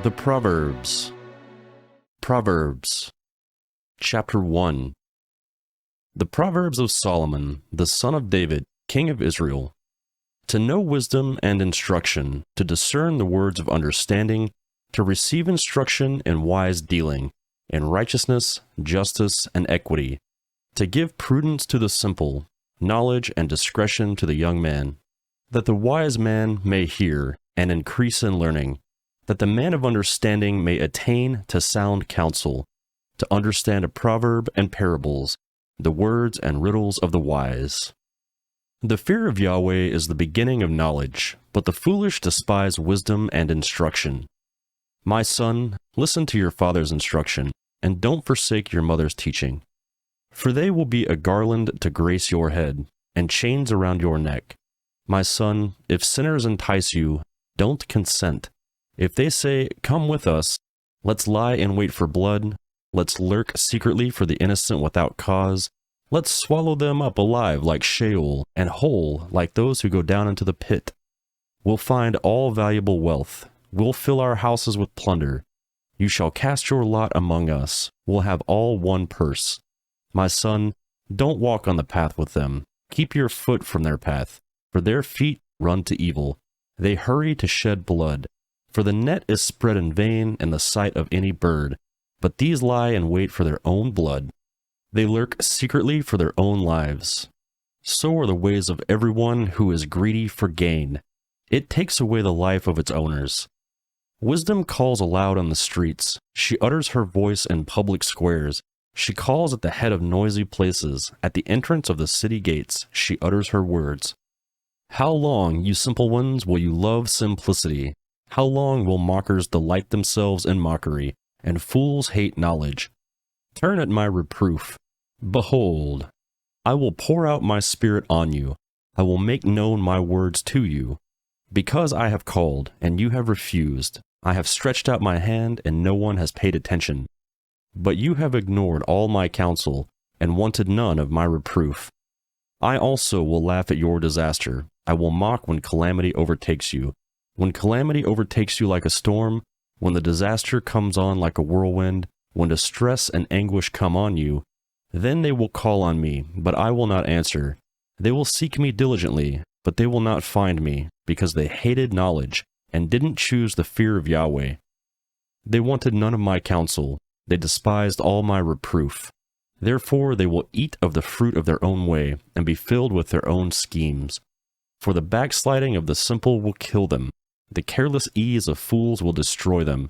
The Proverbs. Proverbs. Chapter 1. The Proverbs of Solomon, the son of David, king of Israel. To know wisdom and instruction, to discern the words of understanding, to receive instruction in wise dealing, in righteousness, justice, and equity, to give prudence to the simple, knowledge and discretion to the young man, that the wise man may hear and increase in learning, that the man of understanding may attain to sound counsel, to understand a proverb and parables, the words and riddles of the wise. The fear of Yahweh is the beginning of knowledge, but the foolish despise wisdom and instruction. My son, listen to your father's instruction, and don't forsake your mother's teaching. For they will be a garland to grace your head, and chains around your neck. My son, if sinners entice you, don't consent. If they say, "Come with us, let's lie in wait for blood, let's lurk secretly for the innocent without cause, let's swallow them up alive like Sheol, and whole like those who go down into the pit. We'll find all valuable wealth, we'll fill our houses with plunder. You shall cast your lot among us, we'll have all one purse. My son, don't walk on the path with them, keep your foot from their path, for their feet run to evil, they hurry to shed blood. For the net is spread in vain in the sight of any bird, but these lie in wait for their own blood. They lurk secretly for their own lives. So are the ways of everyone who is greedy for gain. It takes away the life of its owners. Wisdom calls aloud on the streets. She utters her voice in public squares. She calls at the head of noisy places. At the entrance of the city gates, she utters her words. How long, you simple ones, will you love simplicity? How long will mockers delight themselves in mockery, and fools hate knowledge? Turn at my reproof. Behold, I will pour out my spirit on you. I will make known my words to you. Because I have called, and you have refused. I have stretched out my hand, and no one has paid attention. But you have ignored all my counsel, and wanted none of my reproof. I also will laugh at your disaster. I will mock when calamity overtakes you. When calamity overtakes you like a storm, when the disaster comes on like a whirlwind, when distress and anguish come on you, then they will call on me, but I will not answer. They will seek me diligently, but they will not find me, because they hated knowledge, and didn't choose the fear of Yahweh. They wanted none of my counsel, they despised all my reproof. Therefore they will eat of the fruit of their own way, and be filled with their own schemes. For the backsliding of the simple will kill them. The careless ease of fools will destroy them.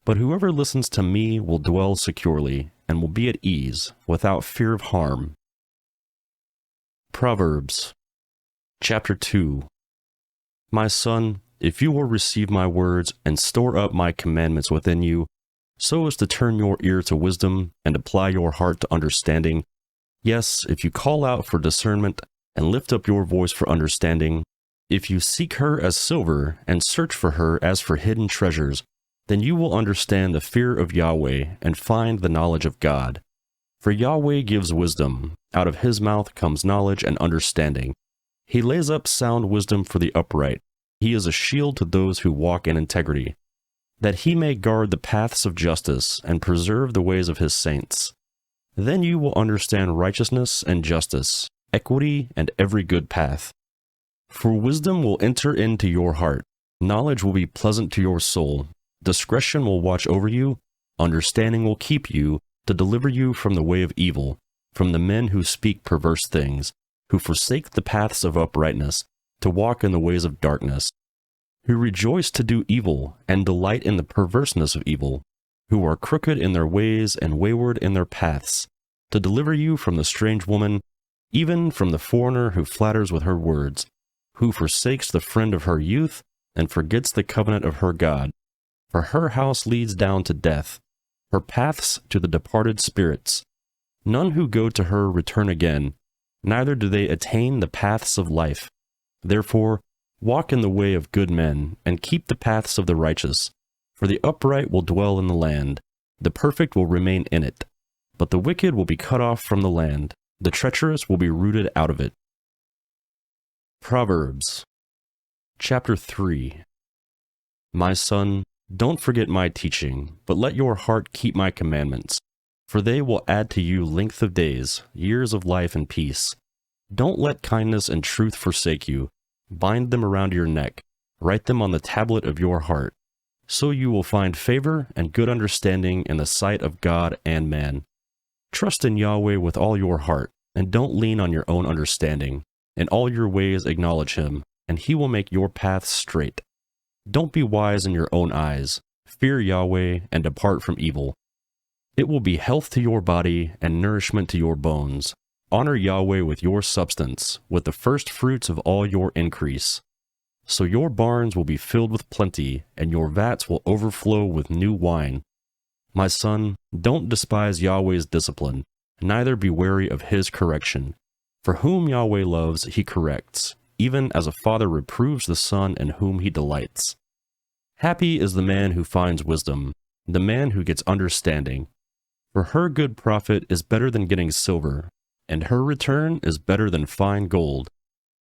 But whoever listens to me will dwell securely, and will be at ease, without fear of harm. Proverbs. Chapter 2. My son, if you will receive my words, and store up my commandments within you, so as to turn your ear to wisdom, and apply your heart to understanding, yes, if you call out for discernment, and lift up your voice for understanding, if you seek her as silver, and search for her as for hidden treasures, then you will understand the fear of Yahweh, and find the knowledge of God. For Yahweh gives wisdom, out of his mouth comes knowledge and understanding. He lays up sound wisdom for the upright. He is a shield to those who walk in integrity, that he may guard the paths of justice, and preserve the ways of his saints. Then you will understand righteousness and justice, equity and every good path. For wisdom will enter into your heart, knowledge will be pleasant to your soul, discretion will watch over you, understanding will keep you, to deliver you from the way of evil, from the men who speak perverse things, who forsake the paths of uprightness, to walk in the ways of darkness, who rejoice to do evil, and delight in the perverseness of evil, who are crooked in their ways and wayward in their paths, to deliver you from the strange woman, even from the foreigner who flatters with her words, who forsakes the friend of her youth, and forgets the covenant of her God. For her house leads down to death, her paths to the departed spirits. None who go to her return again, neither do they attain the paths of life. Therefore, walk in the way of good men, and keep the paths of the righteous. For the upright will dwell in the land, the perfect will remain in it. But the wicked will be cut off from the land, the treacherous will be rooted out of it. Proverbs. Chapter 3. My son, Don't forget my teaching, but let your heart keep my commandments, for they will add to you length of days, years of life and peace. Don't let kindness and truth forsake you. Bind them around your neck. Write them on the tablet of your heart. So you will find favor and good understanding in the sight of God and man. Trust in Yahweh with all your heart, and don't lean on your own understanding. In all your ways acknowledge him, and he will make your paths straight. Don't be wise in your own eyes. Fear Yahweh and depart from evil. It will be health to your body and nourishment to your bones. Honor Yahweh with your substance, with the first fruits of all your increase. So your barns will be filled with plenty, and your vats will overflow with new wine. My son, don't despise Yahweh's discipline, neither be weary of his correction. For whom Yahweh loves, he corrects, even as a father reproves the son in whom he delights. Happy is the man who finds wisdom, the man who gets understanding. For her good profit is better than getting silver, and her return is better than fine gold.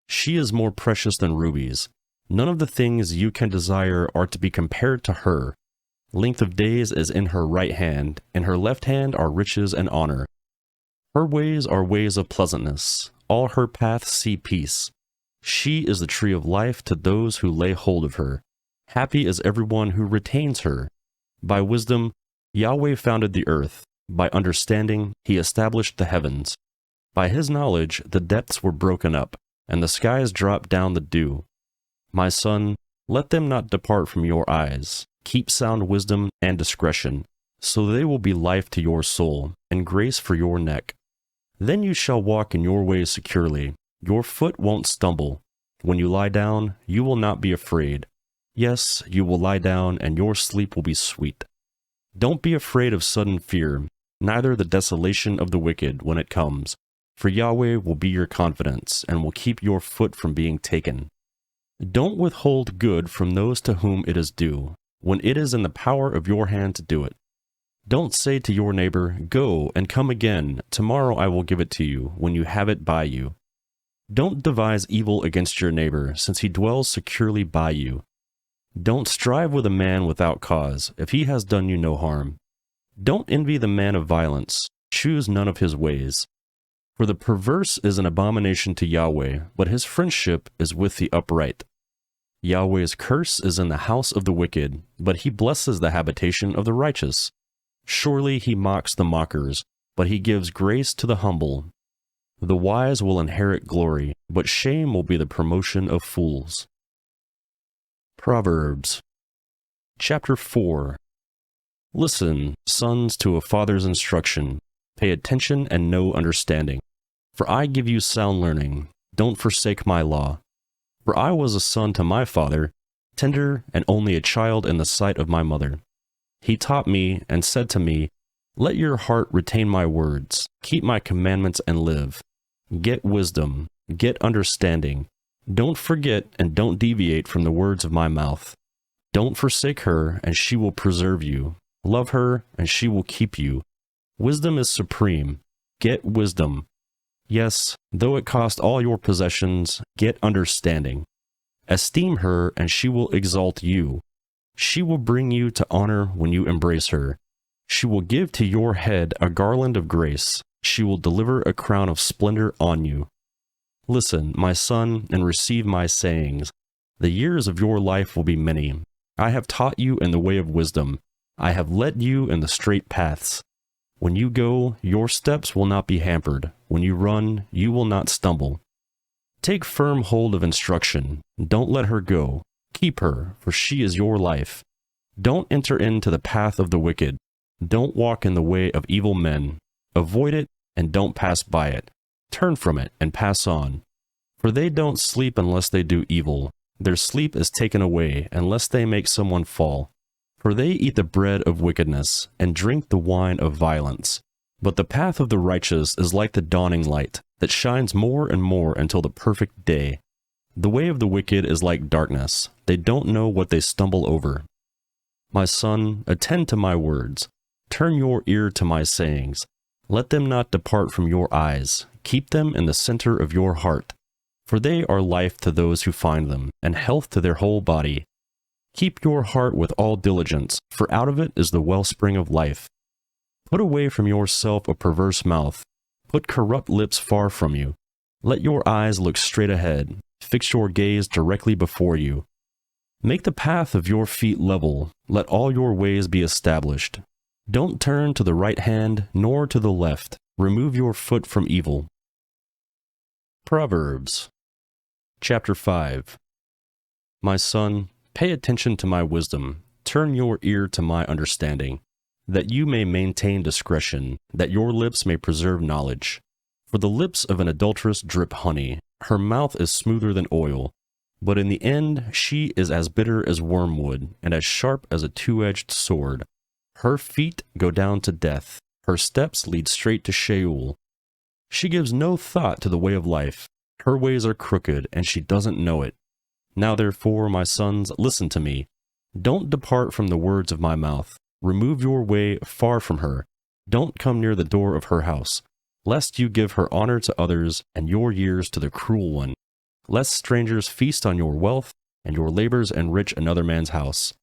She is more precious than rubies. None of the things you can desire are to be compared to her. Length of days is in her right hand, in her left hand are riches and honor. Her ways are ways of pleasantness, all her paths see peace. She is the tree of life to those who lay hold of her. Happy is everyone who retains her. By wisdom, Yahweh founded the earth. By understanding, he established the heavens. By his knowledge, the depths were broken up, and the skies dropped down the dew. My son, let them not depart from your eyes. Keep sound wisdom and discretion, so they will be life to your soul, and grace for your neck. Then you shall walk in your ways securely. Your foot won't stumble. When you lie down, you will not be afraid. Yes, you will lie down, and your sleep will be sweet. Don't be afraid of sudden fear, neither the desolation of the wicked when it comes, for Yahweh will be your confidence, and will keep your foot from being taken. Don't withhold good from those to whom it is due, when it is in the power of your hand to do it. Don't say to your neighbor, "Go and come again, tomorrow I will give it to you, when you have it by you." Don't devise evil against your neighbor, since he dwells securely by you. Don't strive with a man without cause, if he has done you no harm. Don't envy the man of violence, choose none of his ways. For the perverse is an abomination to Yahweh, but his friendship is with the upright. Yahweh's curse is in the house of the wicked, but he blesses the habitation of the righteous. Surely he mocks the mockers, but he gives grace to the humble. The wise will inherit glory, but shame will be the promotion of fools. Proverbs Chapter 4. Listen, sons, to a father's instruction. Pay attention and know understanding. For I give you sound learning. Don't forsake my law. For I was a son to my father, tender and only a child in the sight of my mother. He taught me and said to me, "Let your heart retain my words. Keep my commandments and live. Get wisdom. Get understanding. Don't forget and don't deviate from the words of my mouth. Don't forsake her, and she will preserve you. Love her, and she will keep you. Wisdom is supreme. Get wisdom. Yes, though it cost all your possessions, get understanding. Esteem her, and she will exalt you. She will bring you to honor when you embrace her. She will give to your head a garland of grace. She will deliver a crown of splendor on you. Listen, my son, and receive my sayings. The years of your life will be many. I have taught you in the way of wisdom. I have led you in the straight paths. When you go, your steps will not be hampered. When you run, you will not stumble. Take firm hold of instruction. Don't let her go. Keep her, for she is your life. Don't enter into the path of the wicked. Don't walk in the way of evil men. Avoid it, and don't pass by it. Turn from it, and pass on. For they don't sleep unless they do evil. Their sleep is taken away, unless they make someone fall. For they eat the bread of wickedness, and drink the wine of violence. But the path of the righteous is like the dawning light, that shines more and more until the perfect day. The way of the wicked is like darkness. They don't know what they stumble over. My son, attend to my words. Turn your ear to my sayings. Let them not depart from your eyes. Keep them in the center of your heart. For they are life to those who find them, and health to their whole body. Keep your heart with all diligence, for out of it is the wellspring of life. Put away from yourself a perverse mouth. Put corrupt lips far from you. Let your eyes look straight ahead. Fix your gaze directly before you. Make the path of your feet level. Let all your ways be established. Don't turn to the right hand, nor to the left. Remove your foot from evil. Proverbs Chapter 5. My son, pay attention to my wisdom. Turn your ear to my understanding, that you may maintain discretion, that your lips may preserve knowledge. For the lips of an adulteress drip honey. Her mouth is smoother than oil. But in the end she is as bitter as wormwood, and as sharp as a two-edged sword. Her feet go down to death. Her steps lead straight to Sheol. She gives no thought to the way of life. Her ways are crooked, and she doesn't know it. Now therefore, my sons, listen to me. Don't depart from the words of my mouth. Remove your way far from her. Don't come near the door of her house, lest you give her honor to others, and your years to the cruel one. Lest strangers feast on your wealth, and your labors enrich another man's house.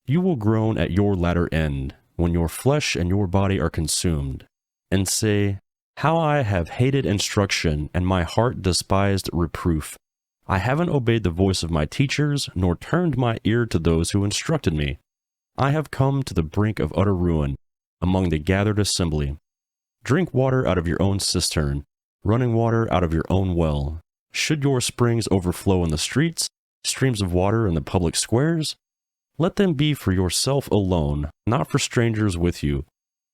You will groan at your latter end, when your flesh and your body are consumed, and say, how I have hated instruction, and my heart despised reproof. I haven't obeyed the voice of my teachers, nor turned my ear to those who instructed me. I have come to the brink of utter ruin, among the gathered assembly. Drink water out of your own cistern, running water out of your own well. Should your springs overflow in the streets, streams of water in the public squares? Let them be for yourself alone, not for strangers with you.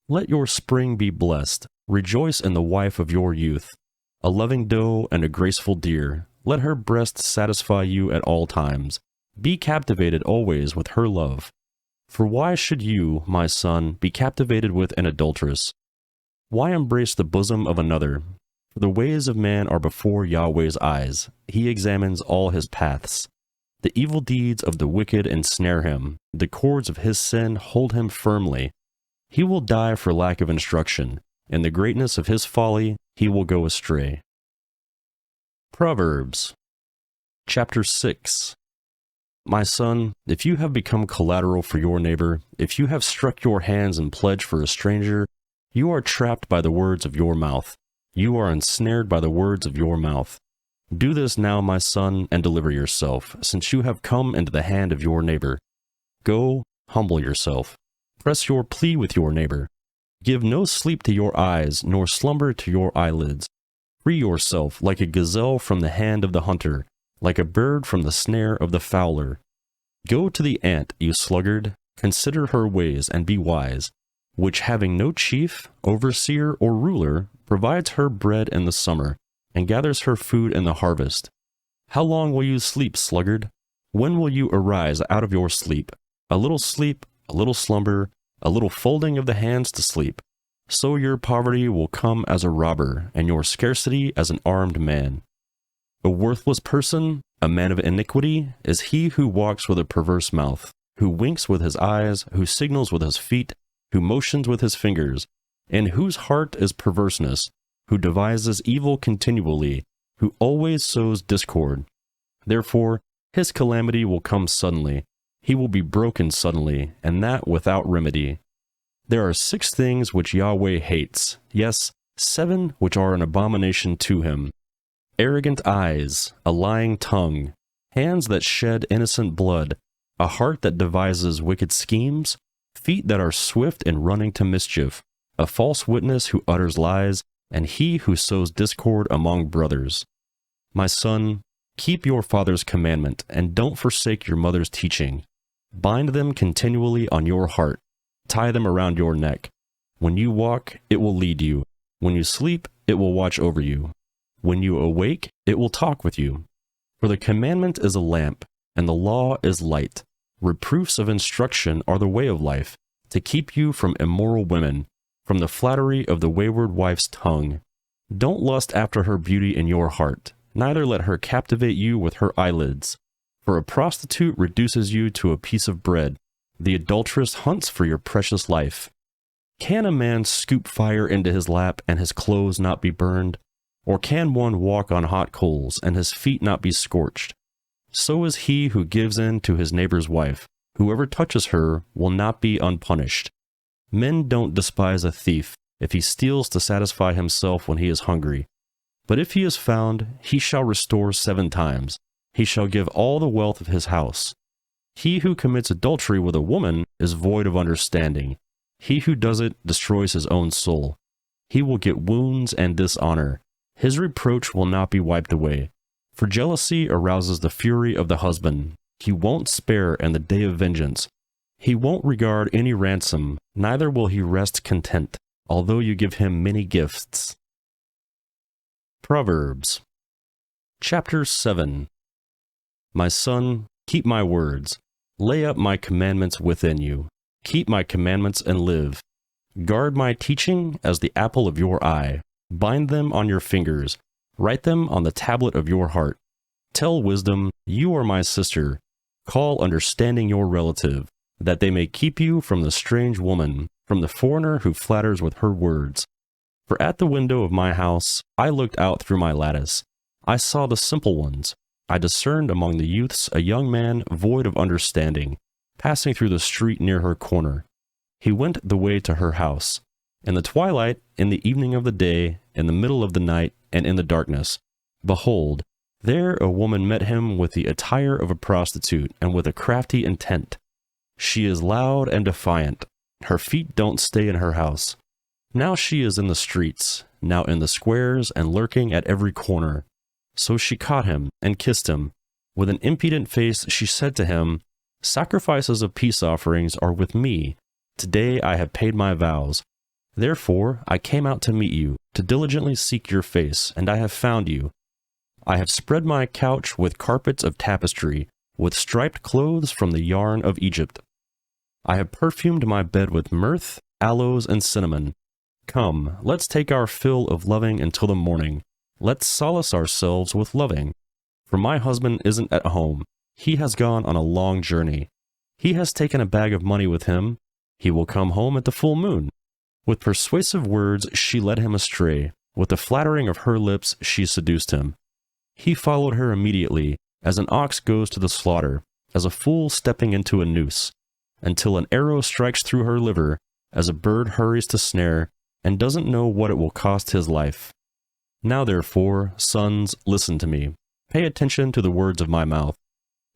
Let your spring be blessed. Rejoice in the wife of your youth, a loving doe and a graceful deer. Let her breast satisfy you at all times. Be captivated always with her love. For why should you, my son, be captivated with an adulteress? Why embrace the bosom of another? For the ways of man are before Yahweh's eyes. He examines all his paths. The evil deeds of the wicked ensnare him. The cords of his sin hold him firmly. He will die for lack of instruction. In the greatness of his folly, he will go astray. Proverbs Chapter 6. My son, if you have become collateral for your neighbor, if you have struck your hands in pledge for a stranger, you are trapped by the words of your mouth. You are ensnared by the words of your mouth. Do this now, my son, and deliver yourself, since you have come into the hand of your neighbor. Go, humble yourself. Press your plea with your neighbor. Give no sleep to your eyes, nor slumber to your eyelids. Free yourself like a gazelle from the hand of the hunter, like a bird from the snare of the fowler. Go to the ant, you sluggard, consider her ways and be wise, which having no chief, overseer, or ruler, provides her bread in the summer, and gathers her food in the harvest. How long will you sleep, sluggard? When will you arise out of your sleep? A little slumber, a little folding of the hands to sleep. So your poverty will come as a robber, and your scarcity as an armed man. A worthless person, a man of iniquity, is he who walks with a perverse mouth, who winks with his eyes, who signals with his feet, who motions with his fingers, in whose heart is perverseness, who devises evil continually, who always sows discord. Therefore, his calamity will come suddenly. He will be broken suddenly, and that without remedy. There are 6 things which Yahweh hates, yes, 7 which are an abomination to him. Arrogant eyes, a lying tongue, hands that shed innocent blood, a heart that devises wicked schemes, feet that are swift in running to mischief, a false witness who utters lies, and he who sows discord among brothers. My son, keep your father's commandment, and don't forsake your mother's teaching. Bind them continually on your heart. Tie them around your neck. When you walk, it will lead you. When you sleep, it will watch over you. When you awake, it will talk with you. For the commandment is a lamp, and the law is light. Reproofs of instruction are the way of life, to keep you from immoral women, from the flattery of the wayward wife's tongue. Don't lust after her beauty in your heart, neither let her captivate you with her eyelids. For a prostitute reduces you to a piece of bread. The adulteress hunts for your precious life. Can a man scoop fire into his lap and his clothes not be burned? Or can one walk on hot coals and his feet not be scorched? So is he who gives in to his neighbor's wife. Whoever touches her will not be unpunished. Men don't despise a thief if he steals to satisfy himself when he is hungry. But if he is found, he shall restore 7 times. He shall give all the wealth of his house. He who commits adultery with a woman is void of understanding. He who does it destroys his own soul. He will get wounds and dishonor. His reproach will not be wiped away. For jealousy arouses the fury of the husband. He won't spare in the day of vengeance. He won't regard any ransom, neither will he rest content, although you give him many gifts. Proverbs Chapter 7. My son, keep my words. Lay up my commandments within you. Keep my commandments and live. Guard my teaching as the apple of your eye. Bind them on your fingers. Write them on the tablet of your heart. Tell wisdom, you are my sister. Call understanding your relative, that they may keep you from the strange woman, from the foreigner who flatters with her words. For at the window of my house I looked out through my lattice. I saw the simple ones. I discerned among the youths a young man void of understanding, passing through the street near her corner. He went the way to her house. In the twilight, in the evening of the day, in the middle of the night, and in the darkness, behold, there a woman met him with the attire of a prostitute and with a crafty intent. She is loud and defiant. Her feet don't stay in her house. Now she is in the streets, now in the squares and lurking at every corner. So she caught him and kissed him. With an impudent face she said to him, Sacrifices of peace offerings are with me. Today I have paid my vows. Therefore I came out to meet you, to diligently seek your face, and I have found you. I have spread my couch with carpets of tapestry, with striped clothes from the yarn of Egypt. I have perfumed my bed with mirth, aloes, and cinnamon. Come, let's take our fill of loving until the morning. Let's solace ourselves with loving. For my husband isn't at home. He has gone on a long journey. He has taken a bag of money with him. He will come home at the full moon. With persuasive words she led him astray. With the flattering of her lips she seduced him. He followed her immediately, as an ox goes to the slaughter, as a fool stepping into a noose, until an arrow strikes through her liver, as a bird hurries to snare, and doesn't know what it will cost his life. Now therefore, sons, listen to me. Pay attention to the words of my mouth.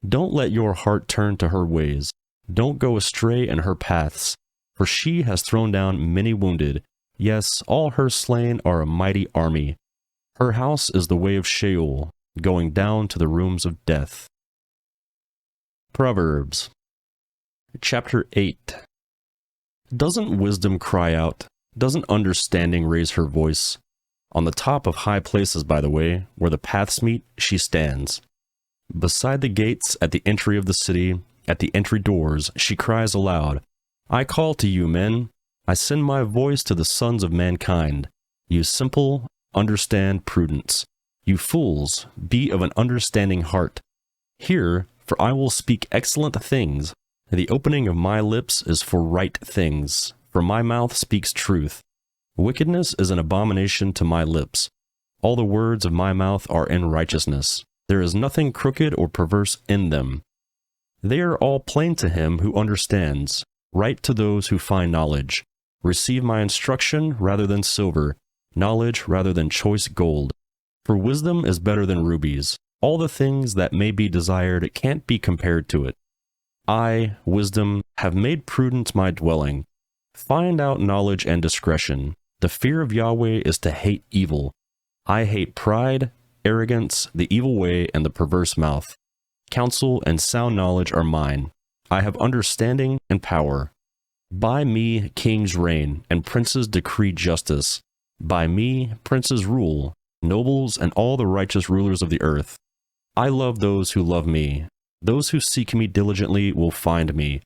Don't let your heart turn to her ways. Don't go astray in her paths. For she has thrown down many wounded. Yes, all her slain are a mighty army. Her house is the way of Sheol, going down to the rooms of death. Proverbs Chapter 8. Doesn't wisdom cry out? Doesn't understanding raise her voice? On the top of high places, by the way, where the paths meet, she stands. Beside the gates, at the entry of the city, at the entry doors, she cries aloud, I call to you, men. I send my voice to the sons of mankind. You simple, understand prudence. You fools, be of an understanding heart. Hear, for I will speak excellent things. The opening of my lips is for right things, for my mouth speaks truth. Wickedness is an abomination to my lips. All the words of my mouth are in righteousness. There is nothing crooked or perverse in them. They are all plain to him who understands, right to those who find knowledge. Receive my instruction rather than silver, knowledge rather than choice gold. For wisdom is better than rubies. All the things that may be desired can't be compared to it. I, wisdom, have made prudence my dwelling. Find out knowledge and discretion. The fear of Yahweh is to hate evil. I hate pride, arrogance, the evil way, and the perverse mouth. Counsel and sound knowledge are mine. I have understanding and power. By me kings reign, and princes decree justice. By me princes rule, nobles and all the righteous rulers of the earth. I love those who love me. Those who seek me diligently will find me.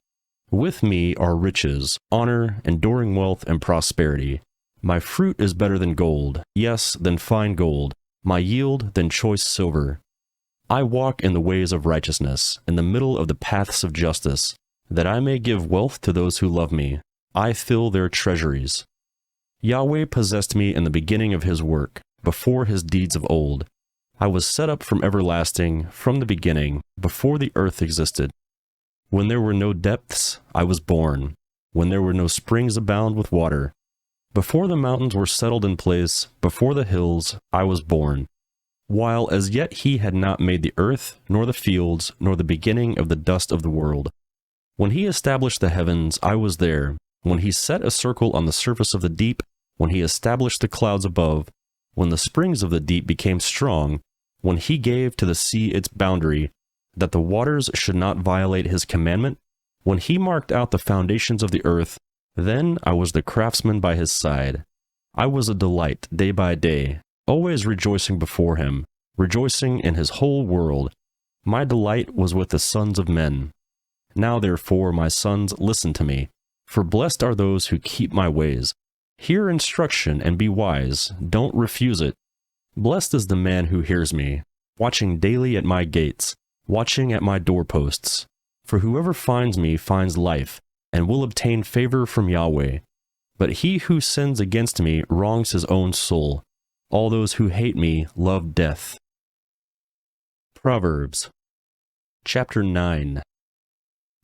With me are riches, honor, enduring wealth, and prosperity. My fruit is better than gold, yes, than fine gold, my yield than choice silver. I walk in the ways of righteousness, in the middle of the paths of justice, that I may give wealth to those who love me. I fill their treasuries. Yahweh possessed me in the beginning of his work, before his deeds of old. I was set up from everlasting, from the beginning, before the earth existed. When there were no depths, I was born, when there were no springs abound with water. Before the mountains were settled in place, before the hills, I was born. While as yet he had not made the earth, nor the fields, nor the beginning of the dust of the world. When he established the heavens, I was there. When he set a circle on the surface of the deep, when he established the clouds above, when the springs of the deep became strong, when he gave to the sea its boundary, that the waters should not violate his commandment, when he marked out the foundations of the earth, then I was the craftsman by his side. I was a delight day by day, always rejoicing before him, rejoicing in his whole world. My delight was with the sons of men. Now therefore, my sons, listen to me, for blessed are those who keep my ways. Hear instruction and be wise, don't refuse it. Blessed is the man who hears me, watching daily at my gates, watching at my doorposts. For whoever finds me finds life, and will obtain favor from Yahweh. But he who sins against me wrongs his own soul. All those who hate me love death. Proverbs Chapter 9.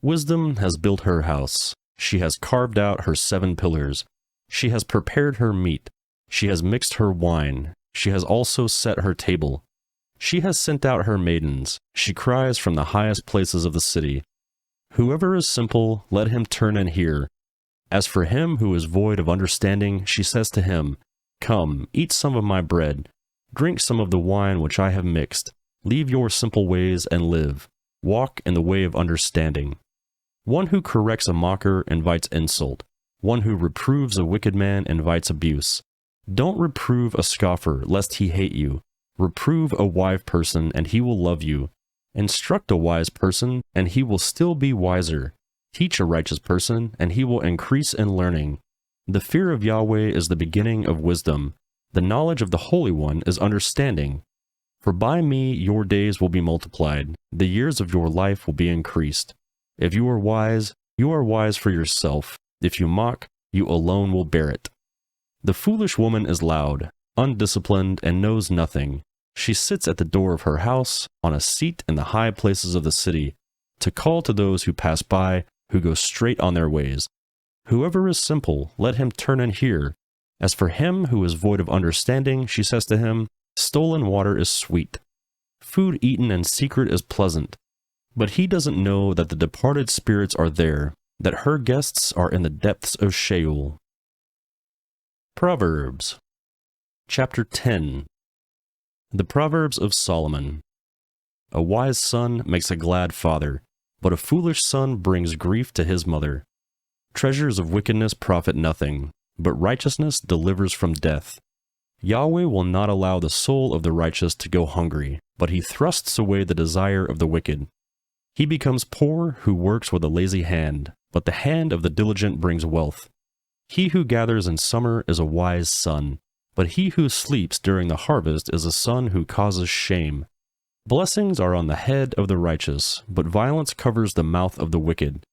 Wisdom has built her house. She has carved out her 7 pillars. She has prepared her meat. She has mixed her wine. She has also set her table. She has sent out her maidens. She cries from the highest places of the city. Whoever is simple, let him turn and hear. As for him who is void of understanding, she says to him, Come, eat some of my bread. Drink some of the wine which I have mixed. Leave your simple ways and live. Walk in the way of understanding. One who corrects a mocker invites insult. One who reproves a wicked man invites abuse. Don't reprove a scoffer, lest he hate you. Reprove a wise person, and he will love you. Instruct a wise person, and he will still be wiser. Teach a righteous person, and he will increase in learning. The fear of Yahweh is the beginning of wisdom. The knowledge of the Holy One is understanding. For by me your days will be multiplied. The years of your life will be increased. If you are wise for yourself. If you mock, you alone will bear it. The foolish woman is loud, undisciplined, and knows nothing. She sits at the door of her house, on a seat in the high places of the city, to call to those who pass by, who go straight on their ways. Whoever is simple, let him turn and hear. As for him who is void of understanding, she says to him, Stolen water is sweet. Food eaten in secret is pleasant. But he doesn't know that the departed spirits are there, that her guests are in the depths of Sheol. Proverbs Chapter 10. The Proverbs of Solomon. A wise son makes a glad father, but a foolish son brings grief to his mother. Treasures of wickedness profit nothing, but righteousness delivers from death. Yahweh will not allow the soul of the righteous to go hungry, but he thrusts away the desire of the wicked. He becomes poor who works with a lazy hand, but the hand of the diligent brings wealth. He who gathers in summer is a wise son, but he who sleeps during the harvest is a son who causes shame. Blessings are on the head of the righteous, but violence covers the mouth of the wicked.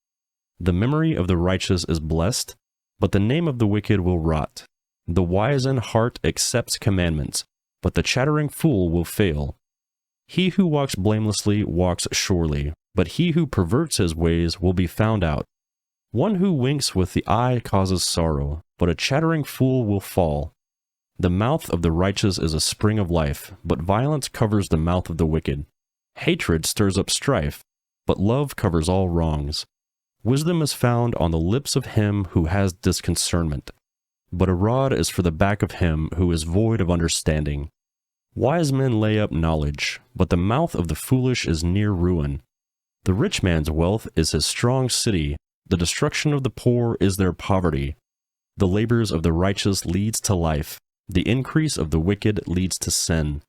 The memory of the righteous is blessed, but the name of the wicked will rot. The wise in heart accepts commandments, but the chattering fool will fail. He who walks blamelessly walks surely, but he who perverts his ways will be found out. One who winks with the eye causes sorrow, but a chattering fool will fall. The mouth of the righteous is a spring of life, but violence covers the mouth of the wicked. Hatred stirs up strife, but love covers all wrongs. Wisdom is found on the lips of him who has discernment, but a rod is for the back of him who is void of understanding. Wise men lay up knowledge, but the mouth of the foolish is near ruin. The rich man's wealth is his strong city, the destruction of the poor is their poverty. The labors of the righteous leads to life, the increase of the wicked leads to sin.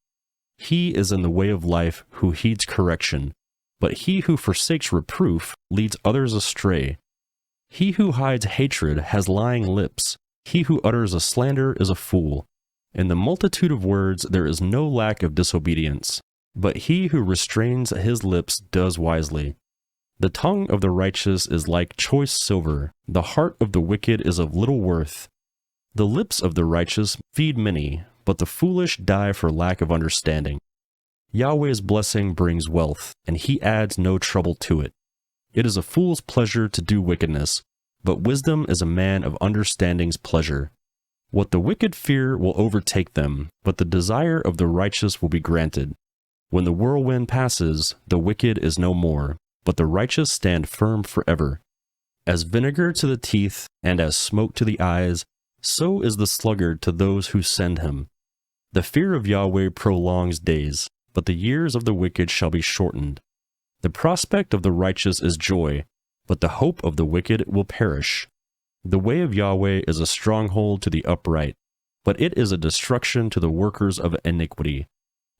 He is in the way of life who heeds correction, but he who forsakes reproof leads others astray. He who hides hatred has lying lips, he who utters a slander is a fool. In the multitude of words there is no lack of disobedience, but he who restrains his lips does wisely. The tongue of the righteous is like choice silver, the heart of the wicked is of little worth. The lips of the righteous feed many, but the foolish die for lack of understanding. Yahweh's blessing brings wealth, and he adds no trouble to it. It is a fool's pleasure to do wickedness, but wisdom is a man of understanding's pleasure. What the wicked fear will overtake them, but the desire of the righteous will be granted. When the whirlwind passes, the wicked is no more, but the righteous stand firm forever. As vinegar to the teeth, and as smoke to the eyes, so is the sluggard to those who send him. The fear of Yahweh prolongs days, but the years of the wicked shall be shortened. The prospect of the righteous is joy, but the hope of the wicked will perish. The way of Yahweh is a stronghold to the upright, but it is a destruction to the workers of iniquity.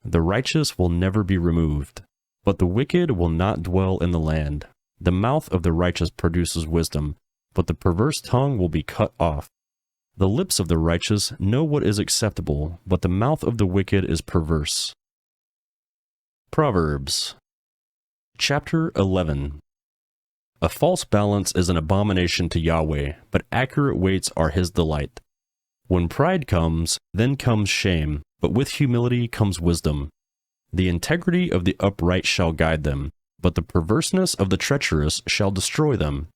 The righteous will never be removed, but the wicked will not dwell in the land. The mouth of the righteous produces wisdom, but the perverse tongue will be cut off. The lips of the righteous know what is acceptable, but the mouth of the wicked is perverse. Proverbs Chapter 11. A false balance is an abomination to Yahweh, but accurate weights are his delight. When pride comes, then comes shame, but with humility comes wisdom. The integrity of the upright shall guide them, but the perverseness of the treacherous shall destroy them.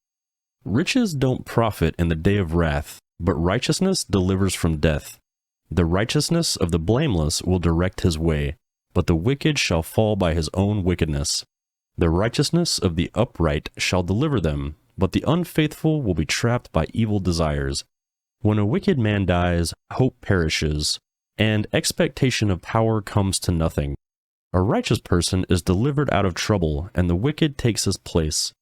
Riches don't profit in the day of wrath, but righteousness delivers from death. The righteousness of the blameless will direct his way, but the wicked shall fall by his own wickedness. The righteousness of the upright shall deliver them, but the unfaithful will be trapped by evil desires. When a wicked man dies, hope perishes, and expectation of power comes to nothing. A righteous person is delivered out of trouble, and the wicked takes his place.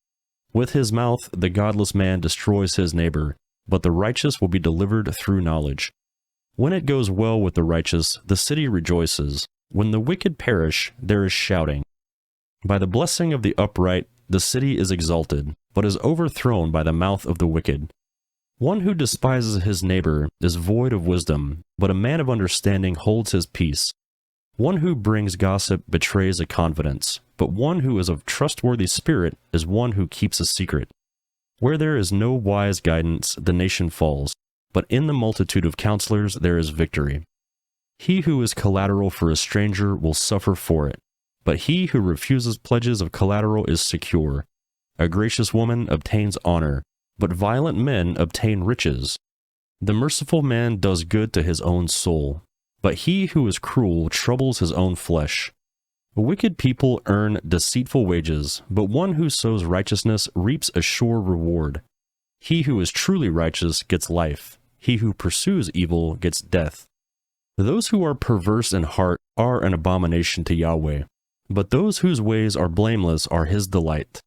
With his mouth the godless man destroys his neighbor, but the righteous will be delivered through knowledge. When it goes well with the righteous, the city rejoices. When the wicked perish, there is shouting. By the blessing of the upright, the city is exalted, but is overthrown by the mouth of the wicked. One who despises his neighbor is void of wisdom, but a man of understanding holds his peace. One who brings gossip betrays a confidence, but one who is of trustworthy spirit is one who keeps a secret. Where there is no wise guidance, the nation falls, but in the multitude of counselors there is victory. He who is collateral for a stranger will suffer for it, but he who refuses pledges of collateral is secure. A gracious woman obtains honor, but violent men obtain riches. The merciful man does good to his own soul, but he who is cruel troubles his own flesh. Wicked people earn deceitful wages, but one who sows righteousness reaps a sure reward. He who is truly righteous gets life. He who pursues evil gets death. Those who are perverse in heart are an abomination to Yahweh, but those whose ways are blameless are his delight.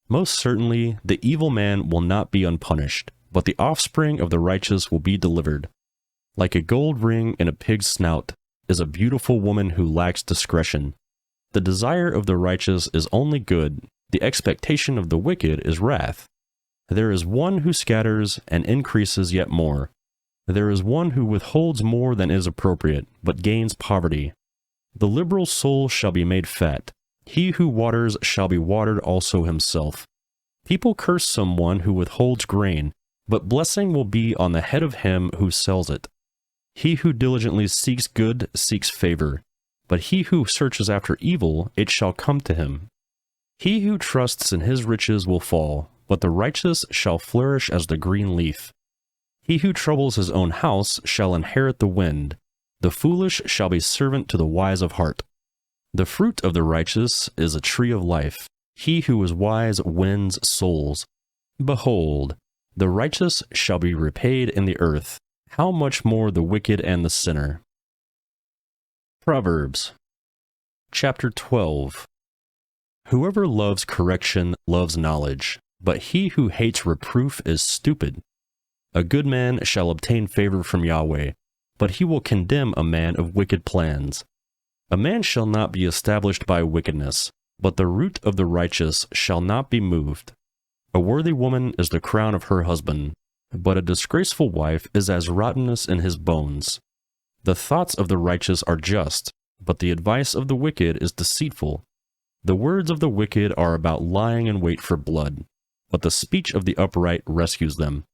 Most certainly, the evil man will not be unpunished, but the offspring of the righteous will be delivered. Like a gold ring in a pig's snout is a beautiful woman who lacks discretion. The desire of the righteous is only good, the expectation of the wicked is wrath. There is one who scatters and increases yet more. There is one who withholds more than is appropriate, but gains poverty. The liberal soul shall be made fat. He who waters shall be watered also himself. People curse someone who withholds grain, but blessing will be on the head of him who sells it. He who diligently seeks good seeks favor, but he who searches after evil, it shall come to him. He who trusts in his riches will fall, but the righteous shall flourish as the green leaf. He who troubles his own house shall inherit the wind. The foolish shall be servant to the wise of heart. The fruit of the righteous is a tree of life. He who is wise wins souls. Behold, the righteous shall be repaid in the earth. How much more the wicked and the sinner? Proverbs Chapter 12. Whoever loves correction loves knowledge, but he who hates reproof is stupid. A good man shall obtain favor from Yahweh, but he will condemn a man of wicked plans. A man shall not be established by wickedness, but the root of the righteous shall not be moved. A worthy woman is the crown of her husband, but a disgraceful wife is as rottenness in his bones. The thoughts of the righteous are just, but the advice of the wicked is deceitful. The words of the wicked are about lying in wait for blood, but the speech of the upright rescues them.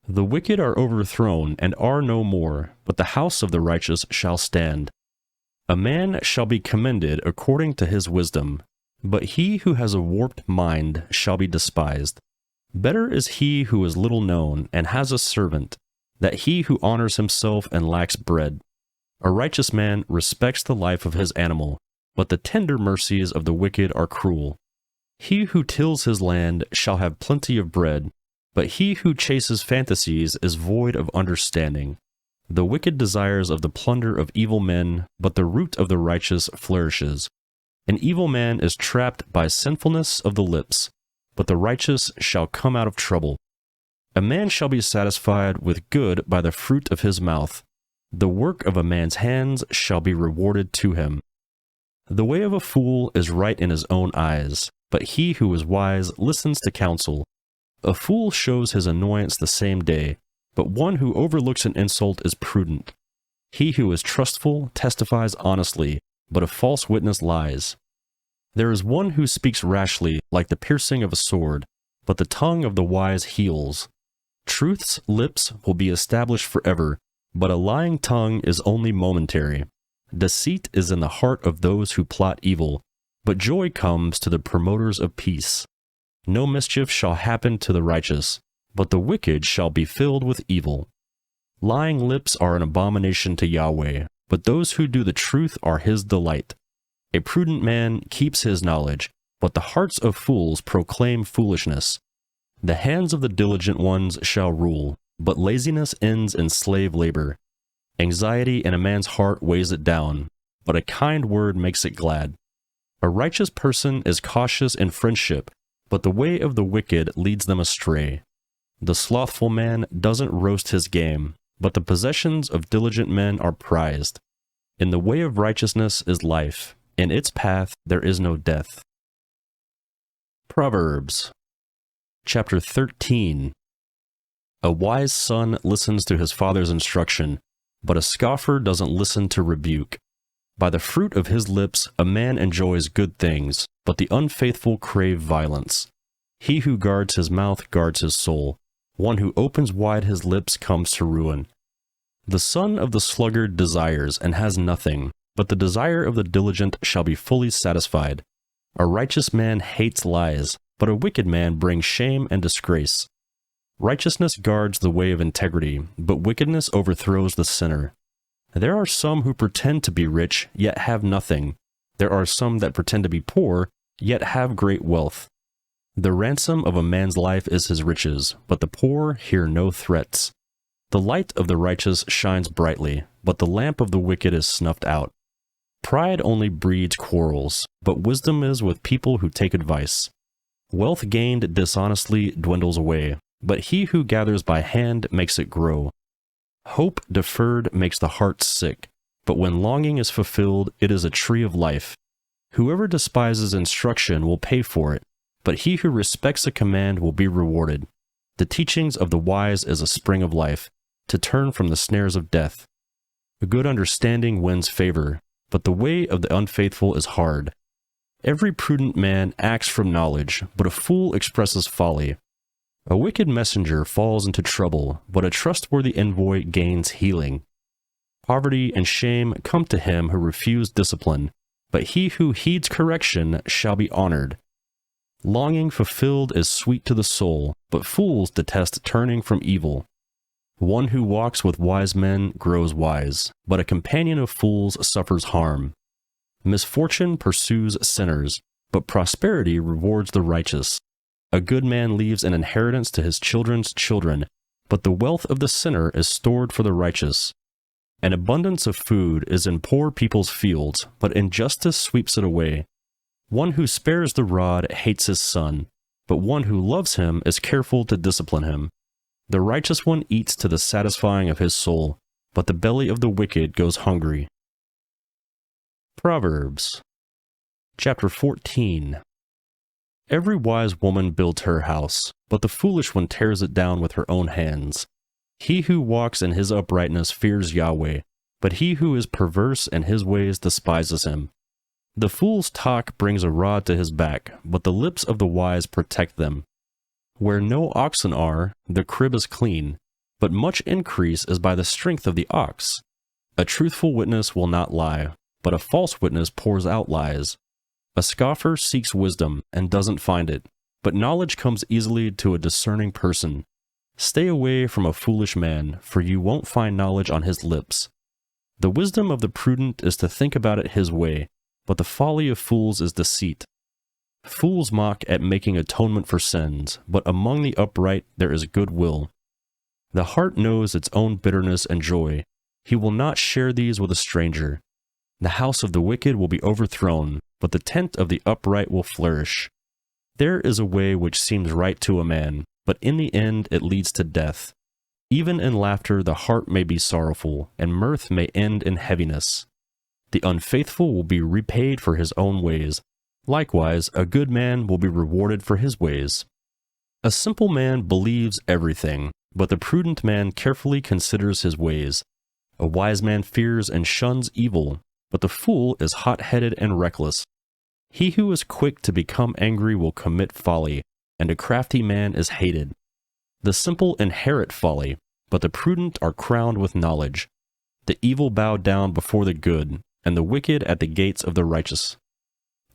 The wicked are overthrown and are no more, but the house of the righteous shall stand. A man shall be commended according to his wisdom, but he who has a warped mind shall be despised. Better is he who is little known and has a servant, than he who honors himself and lacks bread. A righteous man respects the life of his animal, but the tender mercies of the wicked are cruel. He who tills his land shall have plenty of bread, but he who chases fantasies is void of understanding. The wicked desires of the plunder of evil men, but the root of the righteous flourishes. An evil man is trapped by sinfulness of the lips, but the righteous shall come out of trouble. A man shall be satisfied with good by the fruit of his mouth. The work of a man's hands shall be rewarded to him. The way of a fool is right in his own eyes, but he who is wise listens to counsel. A fool shows his annoyance the same day, but one who overlooks an insult is prudent. He who is trustful testifies honestly, but a false witness lies. There is one who speaks rashly, like the piercing of a sword, but the tongue of the wise heals. Truth's lips will be established forever, but a lying tongue is only momentary. Deceit is in the heart of those who plot evil, but joy comes to the promoters of peace. No mischief shall happen to the righteous, but the wicked shall be filled with evil. Lying lips are an abomination to Yahweh, but those who do the truth are his delight. A prudent man keeps his knowledge, but the hearts of fools proclaim foolishness. The hands of the diligent ones shall rule, but laziness ends in slave labor. Anxiety in a man's heart weighs it down, but a kind word makes it glad. A righteous person is cautious in friendship, but the way of the wicked leads them astray. The slothful man doesn't roast his game, but the possessions of diligent men are prized. In the way of righteousness is life, in its path there is no death. Proverbs Chapter 13. A wise son listens to his father's instruction, but a scoffer doesn't listen to rebuke. By the fruit of his lips a man enjoys good things, but the unfaithful crave violence. He who guards his mouth guards his soul. One who opens wide his lips comes to ruin. The son of the sluggard desires and has nothing, but the desire of the diligent shall be fully satisfied. A righteous man hates lies, but a wicked man brings shame and disgrace. Righteousness guards the way of integrity, but wickedness overthrows the sinner. There are some who pretend to be rich, yet have nothing. There are some that pretend to be poor, yet have great wealth. The ransom of a man's life is his riches, but the poor hear no threats. The light of the righteous shines brightly, but the lamp of the wicked is snuffed out. Pride only breeds quarrels, but wisdom is with people who take advice. Wealth gained dishonestly dwindles away, but he who gathers by hand makes it grow. Hope deferred makes the heart sick, but when longing is fulfilled, it is a tree of life. Whoever despises instruction will pay for it, but he who respects a command will be rewarded. The teachings of the wise is a spring of life, to turn from the snares of death. A good understanding wins favor, but the way of the unfaithful is hard. Every prudent man acts from knowledge, but a fool expresses folly. A wicked messenger falls into trouble, but a trustworthy envoy gains healing. Poverty and shame come to him who refuse discipline, but he who heeds correction shall be honored. Longing fulfilled is sweet to the soul, but fools detest turning from evil. One who walks with wise men grows wise, but a companion of fools suffers harm. Misfortune pursues sinners, but prosperity rewards the righteous. A good man leaves an inheritance to his children's children, but the wealth of the sinner is stored for the righteous. An abundance of food is in poor people's fields, but injustice sweeps it away. One who spares the rod hates his son, but one who loves him is careful to discipline him. The righteous one eats to the satisfying of his soul, but the belly of the wicked goes hungry. Proverbs Chapter 14. Every wise woman builds her house, but the foolish one tears it down with her own hands. He who walks in his uprightness fears Yahweh, but he who is perverse in his ways despises him. The fool's talk brings a rod to his back, but the lips of the wise protect them. Where no oxen are, the crib is clean, but much increase is by the strength of the ox. A truthful witness will not lie, but a false witness pours out lies. A scoffer seeks wisdom and doesn't find it, but knowledge comes easily to a discerning person. Stay away from a foolish man, for you won't find knowledge on his lips. The wisdom of the prudent is to think about it his way, but the folly of fools is deceit. Fools mock at making atonement for sins, but among the upright there is goodwill. The heart knows its own bitterness and joy. He will not share these with a stranger. The house of the wicked will be overthrown, but the tent of the upright will flourish. There is a way which seems right to a man, but in the end it leads to death. Even in laughter the heart may be sorrowful, and mirth may end in heaviness. The unfaithful will be repaid for his own ways. Likewise, a good man will be rewarded for his ways. A simple man believes everything, but the prudent man carefully considers his ways. A wise man fears and shuns evil, but the fool is hot-headed and reckless. He who is quick to become angry will commit folly, and a crafty man is hated. The simple inherit folly, but the prudent are crowned with knowledge. The evil bow down before the good, and the wicked at the gates of the righteous.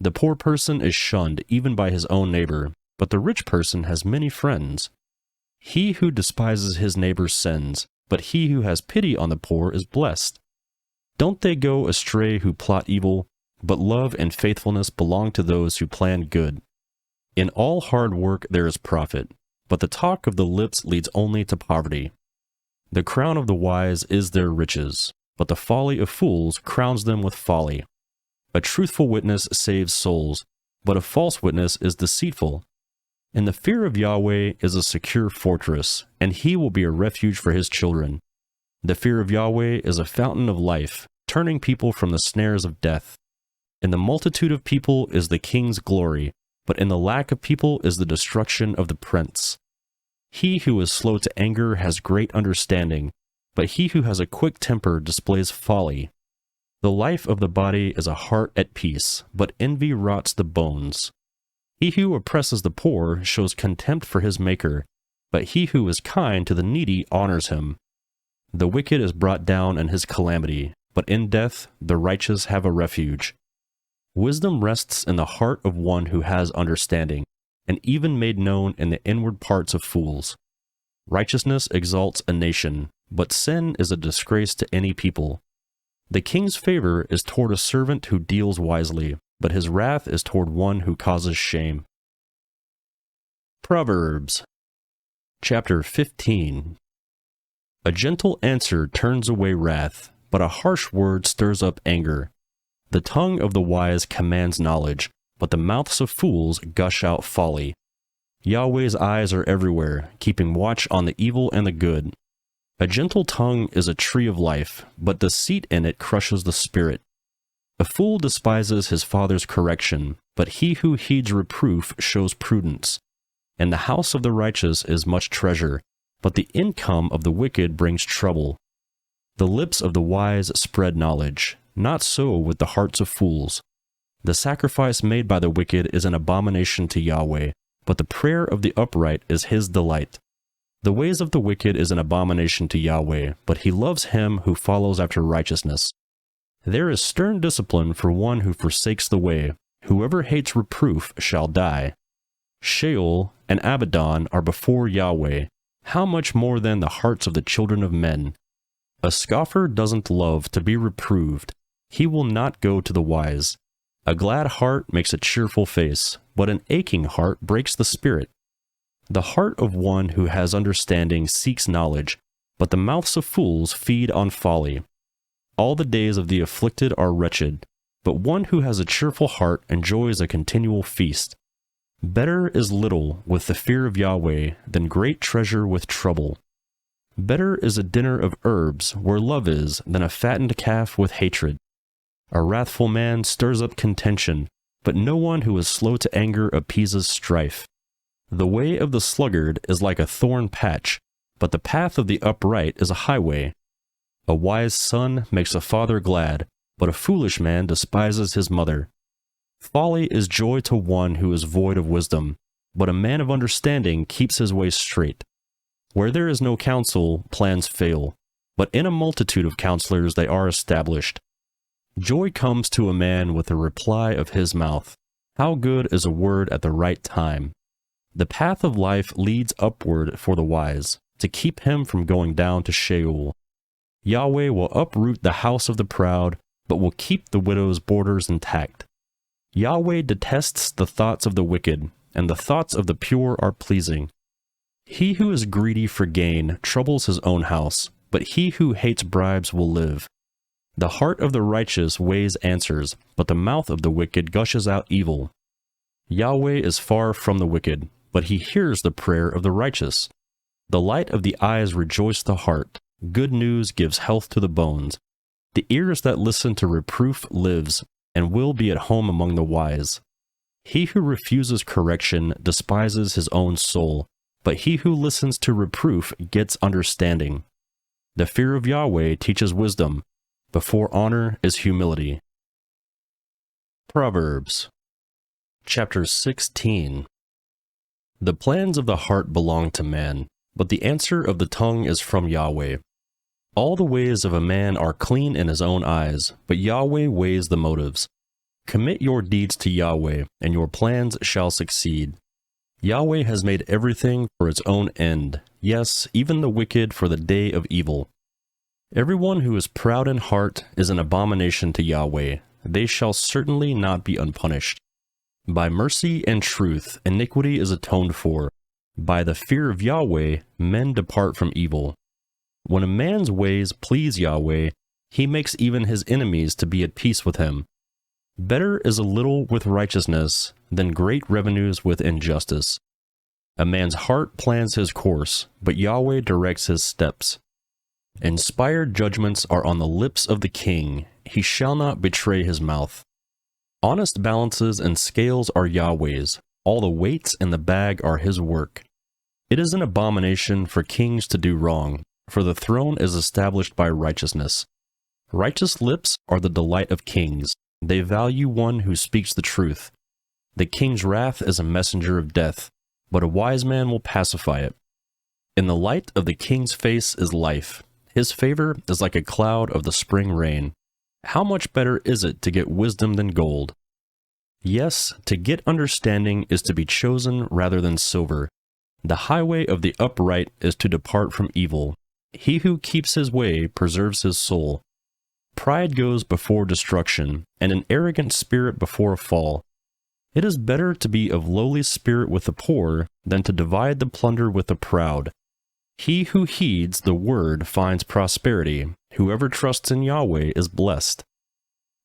The poor person is shunned even by his own neighbor, but the rich person has many friends. He who despises his neighbor sins, but he who has pity on the poor is blessed. Don't they go astray who plot evil, but love and faithfulness belong to those who plan good. In all hard work there is profit, but the talk of the lips leads only to poverty. The crown of the wise is their riches, but the folly of fools crowns them with folly. A truthful witness saves souls, but a false witness is deceitful. In the fear of Yahweh is a secure fortress, and he will be a refuge for his children. The fear of Yahweh is a fountain of life, turning people from the snares of death. In the multitude of people is the king's glory, but in the lack of people is the destruction of the prince. He who is slow to anger has great understanding, but he who has a quick temper displays folly. The life of the body is a heart at peace, but envy rots the bones. He who oppresses the poor shows contempt for his maker, but he who is kind to the needy honors him. The wicked is brought down in his calamity, but in death the righteous have a refuge. Wisdom rests in the heart of one who has understanding, and even made known in the inward parts of fools. Righteousness exalts a nation, but sin is a disgrace to any people. The king's favor is toward a servant who deals wisely, but his wrath is toward one who causes shame. Proverbs Chapter 15. A gentle answer turns away wrath, but a harsh word stirs up anger. The tongue of the wise commands knowledge, but the mouths of fools gush out folly. Yahweh's eyes are everywhere, keeping watch on the evil and the good. A gentle tongue is a tree of life, but deceit in it crushes the spirit. A fool despises his father's correction, but he who heeds reproof shows prudence. In the house of the righteous is much treasure, but the income of the wicked brings trouble. The lips of the wise spread knowledge, not so with the hearts of fools. The sacrifice made by the wicked is an abomination to Yahweh, but the prayer of the upright is his delight. The ways of the wicked is an abomination to Yahweh, but he loves him who follows after righteousness. There is stern discipline for one who forsakes the way. Whoever hates reproof shall die. Sheol and Abaddon are before Yahweh. How much more then the hearts of the children of men? A scoffer doesn't love to be reproved. He will not go to the wise. A glad heart makes a cheerful face, but an aching heart breaks the spirit. The heart of one who has understanding seeks knowledge, but the mouths of fools feed on folly. All the days of the afflicted are wretched, but one who has a cheerful heart enjoys a continual feast. Better is little with the fear of Yahweh than great treasure with trouble. Better is a dinner of herbs where love is than a fattened calf with hatred. A wrathful man stirs up contention, but no one who is slow to anger appeases strife. The way of the sluggard is like a thorn patch, but the path of the upright is a highway. A wise son makes a father glad, but a foolish man despises his mother. Folly is joy to one who is void of wisdom, but a man of understanding keeps his way straight. Where there is no counsel, plans fail, but in a multitude of counselors they are established. Joy comes to a man with the reply of his mouth. How good is a word at the right time! The path of life leads upward for the wise, to keep him from going down to Sheol. Yahweh will uproot the house of the proud, but will keep the widow's borders intact. Yahweh detests the thoughts of the wicked, and the thoughts of the pure are pleasing. He who is greedy for gain troubles his own house, but he who hates bribes will live. The heart of the righteous weighs answers, but the mouth of the wicked gushes out evil. Yahweh is far from the wicked, but he hears the prayer of the righteous. The light of the eyes rejoice the heart. Good news gives health to the bones. The ears that listen to reproof lives, and will be at home among the wise. He who refuses correction despises his own soul, but he who listens to reproof gets understanding. The fear of Yahweh teaches wisdom. Before honor is humility. Proverbs Chapter 16. The plans of the heart belong to man, but the answer of the tongue is from Yahweh. All the ways of a man are clean in his own eyes, but Yahweh weighs the motives. Commit your deeds to Yahweh, and your plans shall succeed. Yahweh has made everything for its own end, yes, even the wicked for the day of evil. Everyone who is proud in heart is an abomination to Yahweh. They shall certainly not be unpunished. By mercy and truth, iniquity is atoned for. By the fear of Yahweh, men depart from evil. When a man's ways please Yahweh, he makes even his enemies to be at peace with him. Better is a little with righteousness than great revenues with injustice. A man's heart plans his course, but Yahweh directs his steps. Inspired judgments are on the lips of the king. He shall not betray his mouth. Honest balances and scales are Yahweh's. All the weights in the bag are his work. It is an abomination for kings to do wrong, for the throne is established by righteousness. Righteous lips are the delight of kings. They value one who speaks the truth. The king's wrath is a messenger of death, but a wise man will pacify it. In the light of the king's face is life. His favor is like a cloud of the spring rain. How much better is it to get wisdom than gold? Yes, to get understanding is to be chosen rather than silver. The highway of the upright is to depart from evil. He who keeps his way preserves his soul. Pride goes before destruction, and an arrogant spirit before a fall. It is better to be of lowly spirit with the poor than to divide the plunder with the proud. He who heeds the word finds prosperity. Whoever trusts in Yahweh is blessed.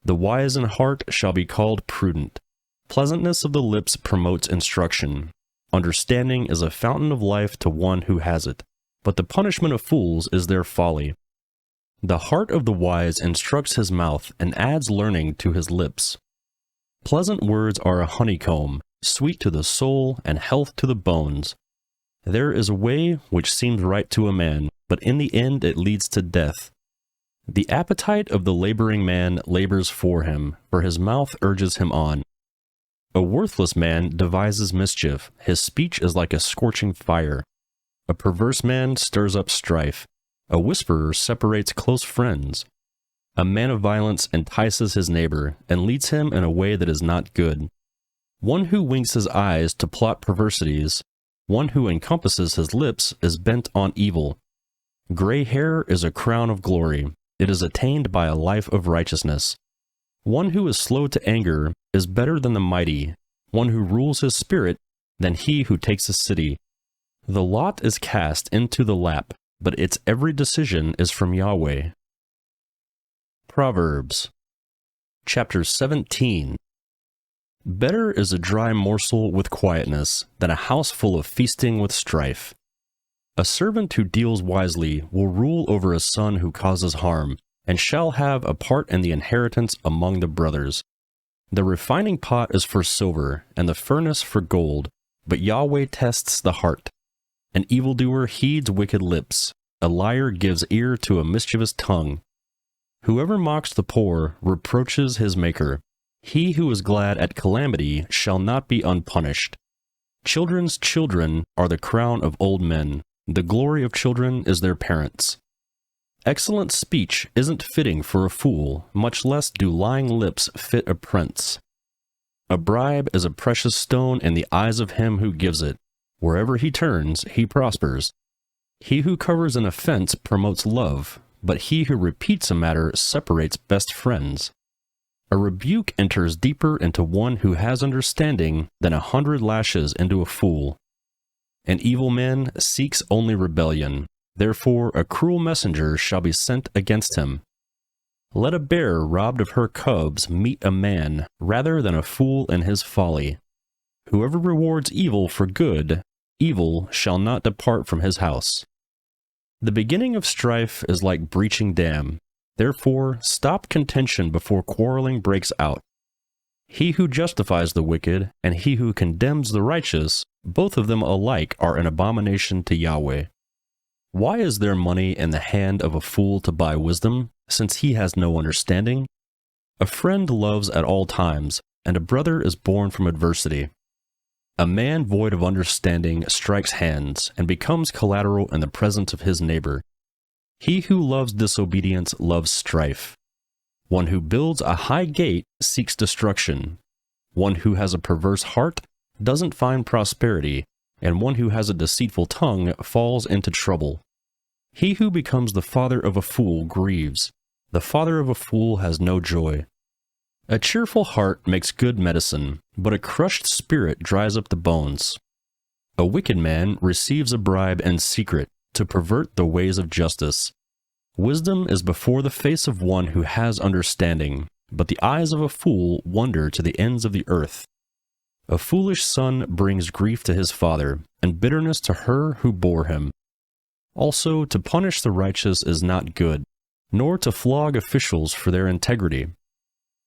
The wise in heart shall be called prudent. Pleasantness of the lips promotes instruction. Understanding is a fountain of life to one who has it, but the punishment of fools is their folly. The heart of the wise instructs his mouth and adds learning to his lips. Pleasant words are a honeycomb, sweet to the soul and health to the bones. There is a way which seems right to a man, but in the end it leads to death. The appetite of the laboring man labors for him, for his mouth urges him on. A worthless man devises mischief. His speech is like a scorching fire. A perverse man stirs up strife. A whisperer separates close friends. A man of violence entices his neighbor and leads him in a way that is not good. One who winks his eyes to plot perversities, one who encompasses his lips is bent on evil. Gray hair is a crown of glory. It is attained by a life of righteousness. One who is slow to anger is better than the mighty, one who rules his spirit than he who takes a city. The lot is cast into the lap, but its every decision is from Yahweh. Proverbs Chapter 17. Better is a dry morsel with quietness than a house full of feasting with strife. A servant who deals wisely will rule over a son who causes harm, and shall have a part in the inheritance among the brothers. The refining pot is for silver, and the furnace for gold, but Yahweh tests the heart. An evildoer heeds wicked lips. A liar gives ear to a mischievous tongue. Whoever mocks the poor reproaches his maker. He who is glad at calamity shall not be unpunished. Children's children are the crown of old men. The glory of children is their parents. Excellent speech isn't fitting for a fool, much less do lying lips fit a prince. A bribe is a precious stone in the eyes of him who gives it. Wherever he turns, he prospers. He who covers an offense promotes love, but he who repeats a matter separates best friends. A rebuke enters deeper into one who has understanding than 100 lashes into a fool. An evil man seeks only rebellion, therefore a cruel messenger shall be sent against him. Let a bear robbed of her cubs meet a man rather than a fool in his folly. Whoever rewards evil for good, evil shall not depart from his house. The beginning of strife is like breaching dam. Therefore, stop contention before quarreling breaks out. He who justifies the wicked and he who condemns the righteous, both of them alike are an abomination to Yahweh. Why is there money in the hand of a fool to buy wisdom, since he has no understanding? A friend loves at all times, and a brother is born from adversity. A man void of understanding strikes hands and becomes collateral in the presence of his neighbor. He who loves disobedience loves strife. One who builds a high gate seeks destruction. One who has a perverse heart doesn't find prosperity, and one who has a deceitful tongue falls into trouble. He who becomes the father of a fool grieves. The father of a fool has no joy. A cheerful heart makes good medicine, but a crushed spirit dries up the bones. A wicked man receives a bribe in secret to pervert the ways of justice. Wisdom is before the face of one who has understanding, but the eyes of a fool wander to the ends of the earth. A foolish son brings grief to his father, and bitterness to her who bore him. Also, to punish the righteous is not good, nor to flog officials for their integrity.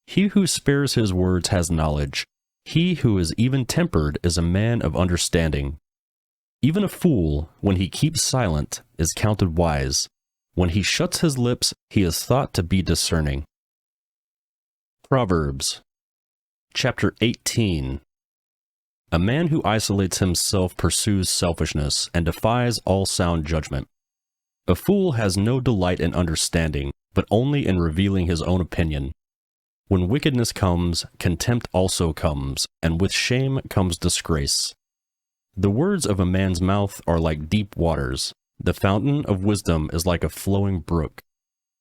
He who spares his words has knowledge. He who is even-tempered is a man of understanding. Even a fool, when he keeps silent, is counted wise. When he shuts his lips, he is thought to be discerning. Proverbs, chapter 18. A man who isolates himself pursues selfishness and defies all sound judgment. A fool has no delight in understanding, but only in revealing his own opinion. When wickedness comes, contempt also comes, and with shame comes disgrace. The words of a man's mouth are like deep waters. The fountain of wisdom is like a flowing brook.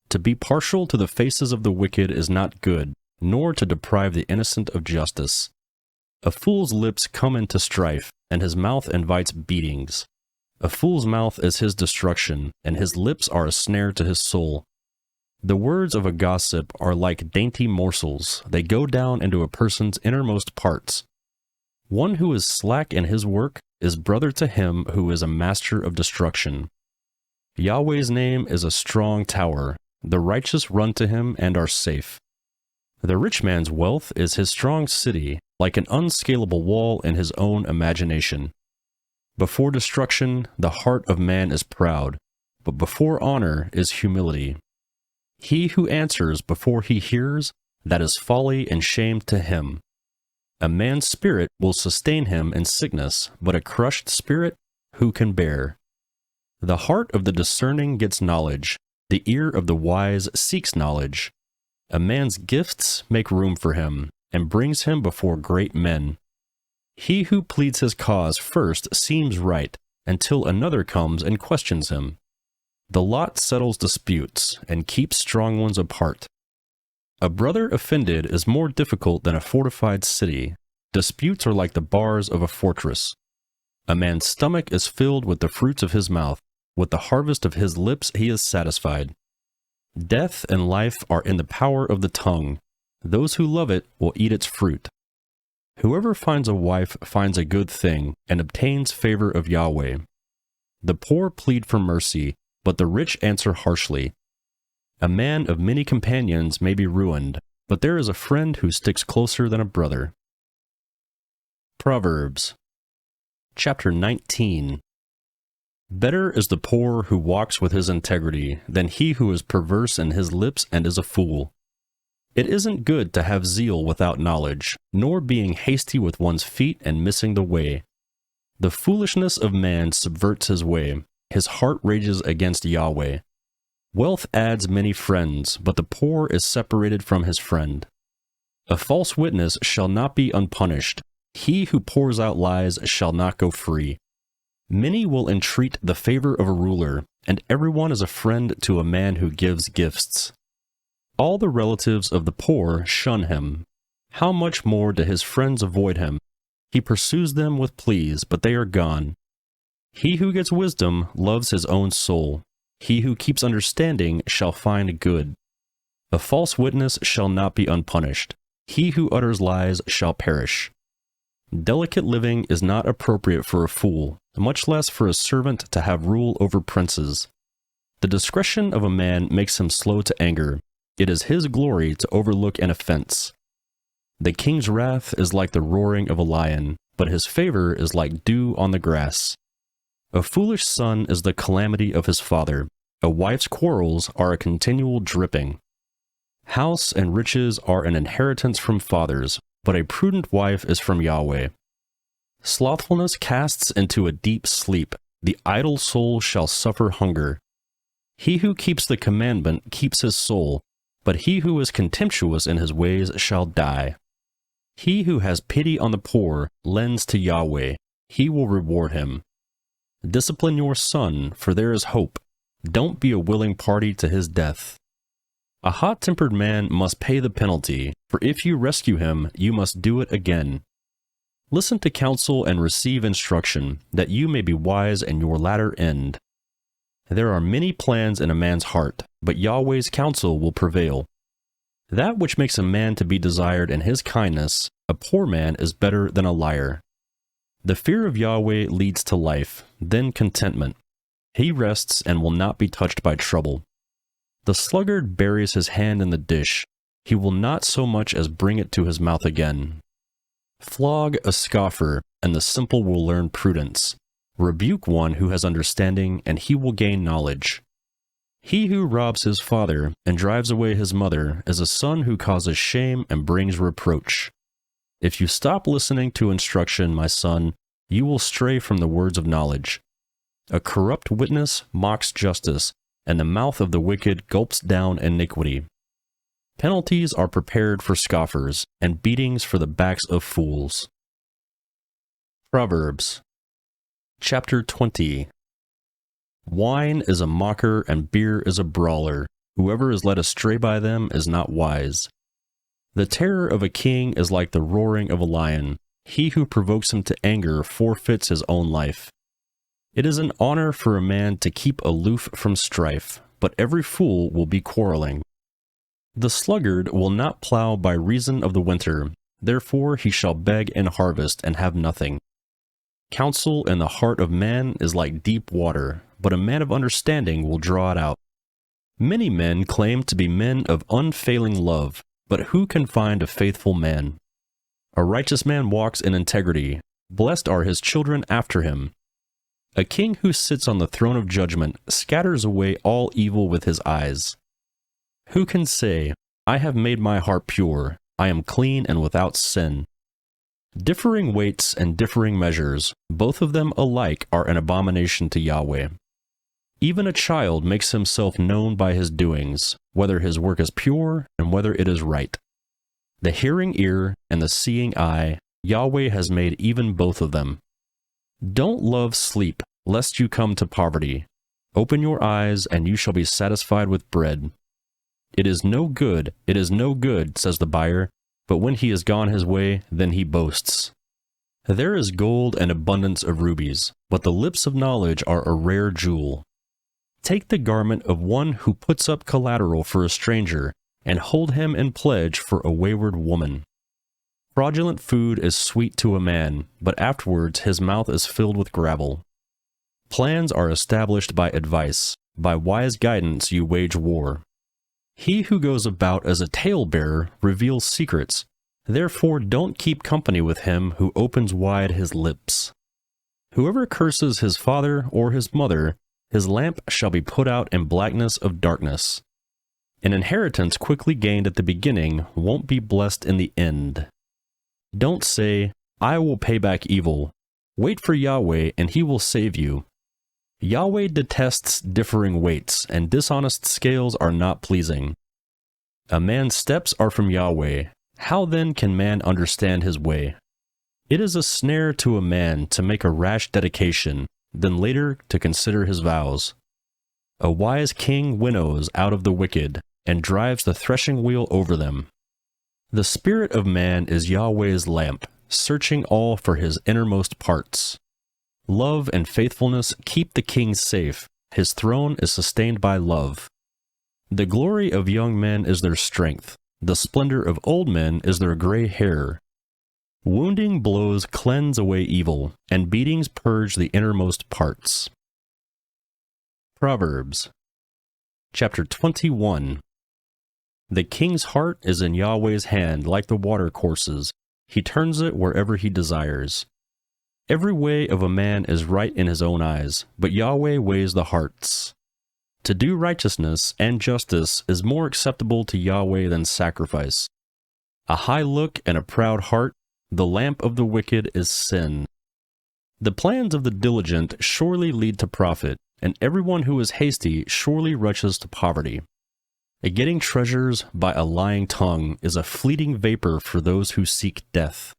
To be partial to the faces of the wicked is not good, nor to deprive the innocent of justice. A fool's lips come into strife, and his mouth invites beatings. A fool's mouth is his destruction, and his lips are a snare to his soul. The words of a gossip are like dainty morsels. They go down into a person's innermost parts. One who is slack in his work is brother to him who is a master of destruction. Yahweh's name is a strong tower. The righteous run to him and are safe. The rich man's wealth is his strong city, like an unscalable wall in his own imagination. Before destruction, the heart of man is proud, but before honor is humility. He who answers before he hears, that is folly and shame to him. A man's spirit will sustain him in sickness, but a crushed spirit who can bear? The heart of the discerning gets knowledge. The ear of the wise seeks knowledge. A man's gifts make room for him, and brings him before great men. He who pleads his cause first seems right, until another comes and questions him. The lot settles disputes, and keeps strong ones apart. A brother offended is more difficult than a fortified city. Disputes are like the bars of a fortress. A man's stomach is filled with the fruits of his mouth. With the harvest of his lips he is satisfied. Death and life are in the power of the tongue. Those who love it will eat its fruit. Whoever finds a wife finds a good thing and obtains favor of Yahweh. The poor plead for mercy, but the rich answer harshly. A man of many companions may be ruined, but there is a friend who sticks closer than a brother. Proverbs, chapter 19. Better is the poor who walks with his integrity than he who is perverse in his lips and is a fool. It isn't good to have zeal without knowledge, nor being hasty with one's feet and missing the way. The foolishness of man subverts his way. His heart rages against Yahweh. Wealth adds many friends, but the poor is separated from his friend. A false witness shall not be unpunished. He who pours out lies shall not go free. Many will entreat the favor of a ruler, and everyone is a friend to a man who gives gifts. All the relatives of the poor shun him. How much more do his friends avoid him? He pursues them with pleas, but they are gone. He who gets wisdom loves his own soul. He who keeps understanding shall find good. A false witness shall not be unpunished. He who utters lies shall perish. Delicate living is not appropriate for a fool, much less for a servant to have rule over princes. The discretion of a man makes him slow to anger. It is his glory to overlook an offense. The king's wrath is like the roaring of a lion, but his favor is like dew on the grass. A foolish son is the calamity of his father. A wife's quarrels are a continual dripping. House and riches are an inheritance from fathers, but a prudent wife is from Yahweh. Slothfulness casts into a deep sleep. The idle soul shall suffer hunger. He who keeps the commandment keeps his soul, but he who is contemptuous in his ways shall die. He who has pity on the poor lends to Yahweh. He will reward him. Discipline your son, for there is hope. Don't be a willing party to his death. A hot-tempered man must pay the penalty, for if you rescue him, you must do it again. Listen to counsel and receive instruction, that you may be wise in your latter end. There are many plans in a man's heart, but Yahweh's counsel will prevail. That which makes a man to be desired in his kindness, a poor man is better than a liar. The fear of Yahweh leads to life, then contentment. He rests and will not be touched by trouble. The sluggard buries his hand in the dish. He will not so much as bring it to his mouth again. Flog a scoffer, and the simple will learn prudence. Rebuke one who has understanding, and he will gain knowledge. He who robs his father and drives away his mother is a son who causes shame and brings reproach. If you stop listening to instruction, my son, you will stray from the words of knowledge. A corrupt witness mocks justice, and the mouth of the wicked gulps down iniquity. Penalties are prepared for scoffers, and beatings for the backs of fools. Proverbs Chapter 20. Wine is a mocker and beer is a brawler. Whoever is led astray by them is not wise. The terror of a king is like the roaring of a lion. He who provokes him to anger forfeits his own life. It is an honor for a man to keep aloof from strife, but every fool will be quarreling. The sluggard will not plow by reason of the winter, therefore he shall beg in harvest and have nothing. Counsel in the heart of man is like deep water, but a man of understanding will draw it out. Many men claim to be men of unfailing love, but who can find a faithful man? A righteous man walks in integrity. Blessed are his children after him. A king who sits on the throne of judgment scatters away all evil with his eyes. Who can say, I have made my heart pure, I am clean and without sin? Differing weights and differing measures, both of them alike are an abomination to Yahweh. Even a child makes himself known by his doings, whether his work is pure and whether it is right. The hearing ear and the seeing eye, Yahweh has made even both of them. Don't love sleep, lest you come to poverty. Open your eyes, and you shall be satisfied with bread. It is no good, says the buyer, but when he has gone his way, then he boasts. There is gold and abundance of rubies, but the lips of knowledge are a rare jewel. Take the garment of one who puts up collateral for a stranger, and hold him in pledge for a wayward woman. Fraudulent food is sweet to a man, but afterwards his mouth is filled with gravel. Plans are established by advice. By wise guidance you wage war. He who goes about as a talebearer reveals secrets. Therefore don't keep company with him who opens wide his lips. Whoever curses his father or his mother, his lamp shall be put out in blackness of darkness. An inheritance quickly gained at the beginning won't be blessed in the end. Don't say, I will pay back evil. Wait for Yahweh, and he will save you. Yahweh detests differing weights, and dishonest scales are not pleasing. A man's steps are from Yahweh. How then can man understand his way? It is a snare to a man to make a rash dedication, then later to consider his vows. A wise king winnows out of the wicked, and drives the threshing wheel over them. The spirit of man is Yahweh's lamp, searching all for his innermost parts. Love and faithfulness keep the king safe. His throne is sustained by love. The glory of young men is their strength. The splendor of old men is their gray hair. Wounding blows cleanse away evil, and beatings purge the innermost parts. Proverbs, chapter 21. The king's heart is in Yahweh's hand like the watercourses. He turns it wherever he desires. Every way of a man is right in his own eyes, but Yahweh weighs the hearts. To do righteousness and justice is more acceptable to Yahweh than sacrifice. A high look and a proud heart, the lamp of the wicked is sin. The plans of the diligent surely lead to profit, and everyone who is hasty surely rushes to poverty. Getting treasures by a lying tongue is a fleeting vapor for those who seek death.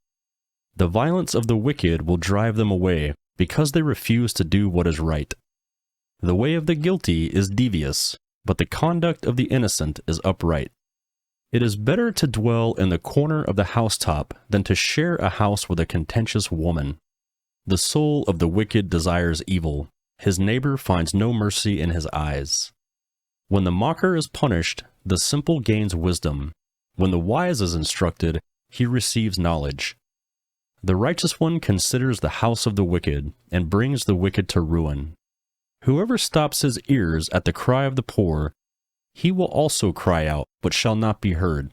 The violence of the wicked will drive them away, because they refuse to do what is right. The way of the guilty is devious, but the conduct of the innocent is upright. It is better to dwell in the corner of the housetop than to share a house with a contentious woman. The soul of the wicked desires evil. His neighbor finds no mercy in his eyes. When the mocker is punished, the simple gains wisdom. When the wise is instructed, he receives knowledge. The righteous one considers the house of the wicked, and brings the wicked to ruin. Whoever stops his ears at the cry of the poor, he will also cry out, but shall not be heard.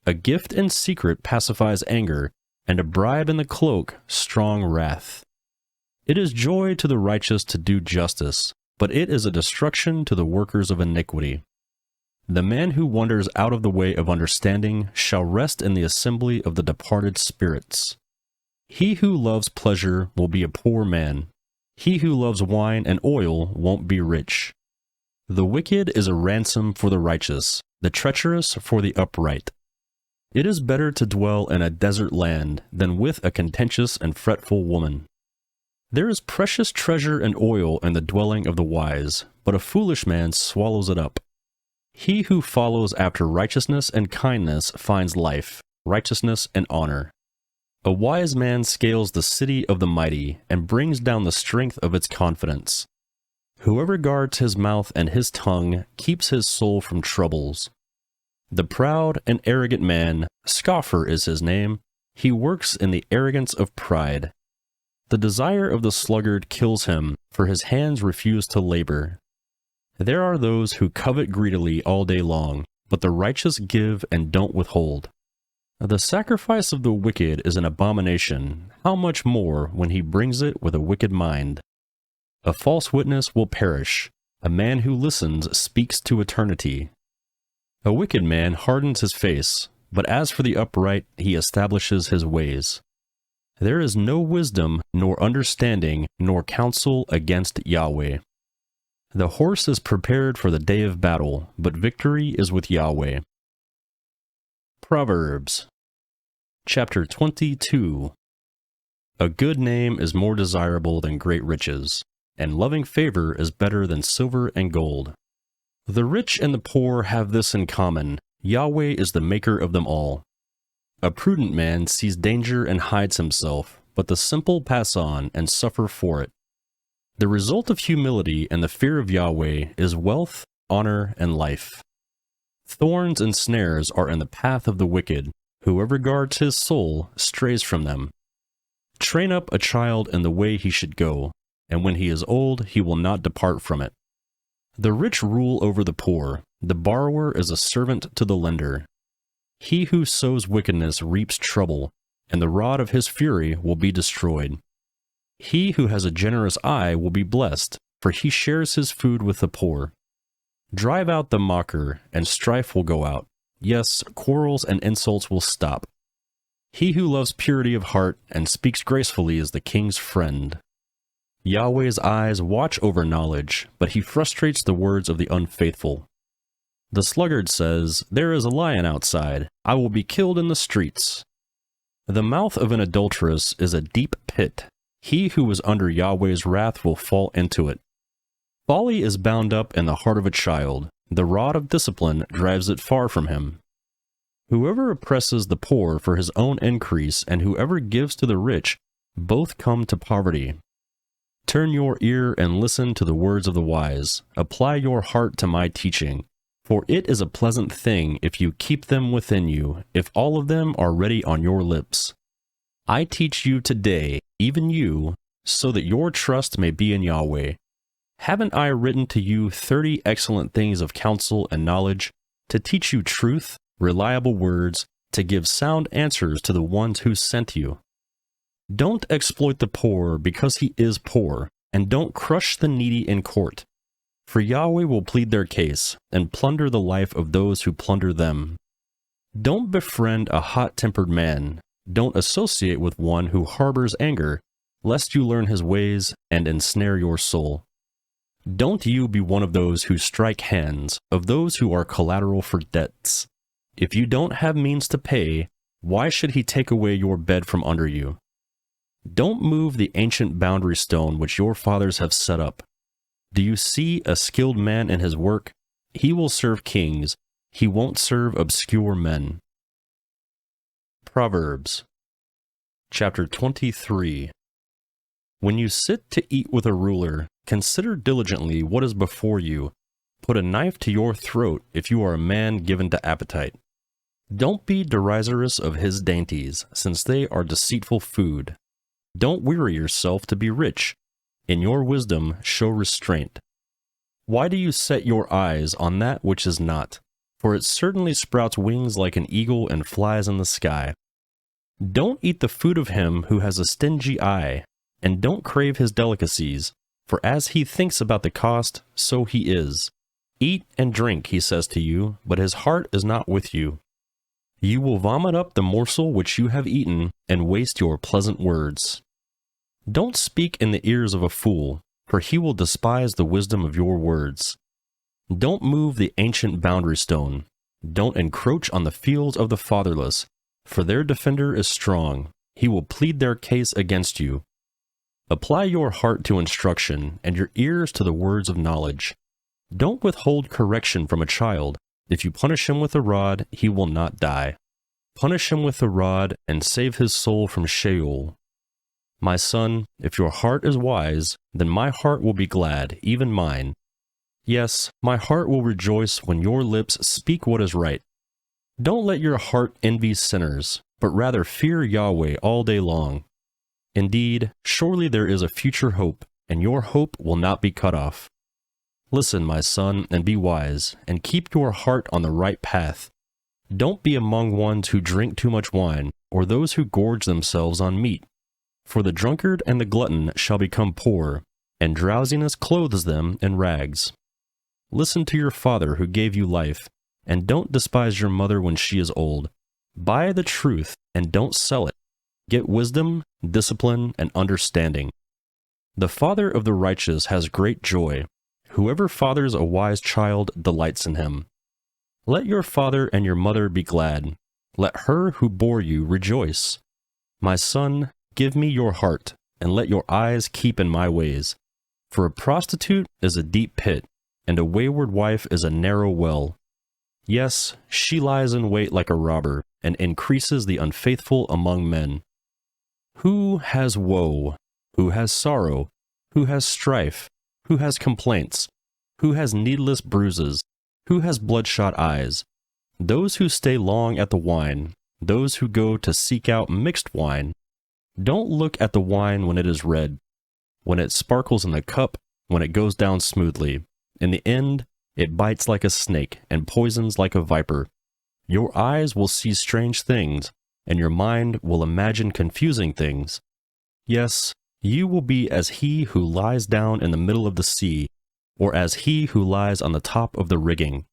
A gift in secret pacifies anger, and a bribe in the cloak strong wrath. It is joy to the righteous to do justice, but it is a destruction to the workers of iniquity. The man who wanders out of the way of understanding shall rest in the assembly of the departed spirits. He who loves pleasure will be a poor man. He who loves wine and oil won't be rich. The wicked is a ransom for the righteous, the treacherous for the upright. It is better to dwell in a desert land than with a contentious and fretful woman. There is precious treasure and oil in the dwelling of the wise, but a foolish man swallows it up. He who follows after righteousness and kindness finds life, righteousness and honor. A wise man scales the city of the mighty and brings down the strength of its confidence. Whoever guards his mouth and his tongue keeps his soul from troubles. The proud and arrogant man, scoffer is his name, he works in the arrogance of pride. The desire of the sluggard kills him, for his hands refuse to labor. There are those who covet greedily all day long, but the righteous give and don't withhold. The sacrifice of the wicked is an abomination, how much more when he brings it with a wicked mind. A false witness will perish. A man who listens speaks to eternity. A wicked man hardens his face, but as for the upright, he establishes his ways. There is no wisdom, nor understanding, nor counsel against Yahweh. The horse is prepared for the day of battle, but victory is with Yahweh. Proverbs, chapter 22. A good name is more desirable than great riches, and loving favor is better than silver and gold. The rich and the poor have this in common: Yahweh is the maker of them all. A prudent man sees danger and hides himself, but the simple pass on and suffer for it. The result of humility and the fear of Yahweh is wealth, honor, and life. Thorns and snares are in the path of the wicked. Whoever guards his soul strays from them. Train up a child in the way he should go, and when he is old, he will not depart from it. The rich rule over the poor. The borrower is a servant to the lender. He who sows wickedness reaps trouble, and the rod of his fury will be destroyed. He who has a generous eye will be blessed, for he shares his food with the poor. Drive out the mocker, and strife will go out. Yes, quarrels and insults will stop. He who loves purity of heart and speaks gracefully is the king's friend. Yahweh's eyes watch over knowledge, but he frustrates the words of the unfaithful. The sluggard says, "There is a lion outside. I will be killed in the streets." The mouth of an adulteress is a deep pit. He who is under Yahweh's wrath will fall into it. Folly is bound up in the heart of a child. The rod of discipline drives it far from him. Whoever oppresses the poor for his own increase and whoever gives to the rich, both come to poverty. Turn your ear and listen to the words of the wise. Apply your heart to my teaching. For it is a pleasant thing if you keep them within you, if all of them are ready on your lips. I teach you today, even you, so that your trust may be in Yahweh. Haven't I written to you 30 excellent things of counsel and knowledge, to teach you truth, reliable words, to give sound answers to the ones who sent you? Don't exploit the poor because he is poor, and don't crush the needy in court. For Yahweh will plead their case, and plunder the life of those who plunder them. Don't befriend a hot-tempered man. Don't associate with one who harbors anger, lest you learn his ways and ensnare your soul. Don't you be one of those who strike hands, of those who are collateral for debts. If you don't have means to pay, why should he take away your bed from under you? Don't move the ancient boundary stone which your fathers have set up. Do you see a skilled man in his work? He will serve kings. He won't serve obscure men. Proverbs, chapter 23. When you sit to eat with a ruler, consider diligently what is before you. Put a knife to your throat if you are a man given to appetite. Don't be derisorious of his dainties, since they are deceitful food. Don't weary yourself to be rich. In your wisdom show restraint. Why do you set your eyes on that which is not? For it certainly sprouts wings like an eagle and flies in the sky. Don't eat the food of him who has a stingy eye, and don't crave his delicacies, for as he thinks about the cost, so he is. Eat and drink, he says to you, but his heart is not with you. You will vomit up the morsel which you have eaten, and waste your pleasant words. Don't speak in the ears of a fool, for he will despise the wisdom of your words. Don't move the ancient boundary stone. Don't encroach on the fields of the fatherless, for their defender is strong. He will plead their case against you. Apply your heart to instruction, and your ears to the words of knowledge. Don't withhold correction from a child. If you punish him with a rod, he will not die. Punish him with the rod, and save his soul from Sheol. My son, if your heart is wise, then my heart will be glad, even mine. Yes, my heart will rejoice when your lips speak what is right. Don't let your heart envy sinners, but rather fear Yahweh all day long. Indeed, surely there is a future hope, and your hope will not be cut off. Listen, my son, and be wise, and keep your heart on the right path. Don't be among ones who drink too much wine, or those who gorge themselves on meat. For the drunkard and the glutton shall become poor, and drowsiness clothes them in rags. Listen to your father who gave you life, and don't despise your mother when she is old. Buy the truth, and don't sell it. Get wisdom, discipline, and understanding. The father of the righteous has great joy. Whoever fathers a wise child delights in him. Let your father and your mother be glad. Let her who bore you rejoice. My son, give me your heart, and let your eyes keep in my ways. For a prostitute is a deep pit, and a wayward wife is a narrow well. Yes, she lies in wait like a robber, and increases the unfaithful among men. Who has woe? Who has sorrow? Who has strife? Who has complaints? Who has needless bruises? Who has bloodshot eyes? Those who stay long at the wine, those who go to seek out mixed wine. Don't look at the wine when it is red, when it sparkles in the cup, when it goes down smoothly. In the end, it bites like a snake and poisons like a viper. Your eyes will see strange things, and your mind will imagine confusing things. Yes, you will be as he who lies down in the middle of the sea, or as he who lies on the top of the rigging.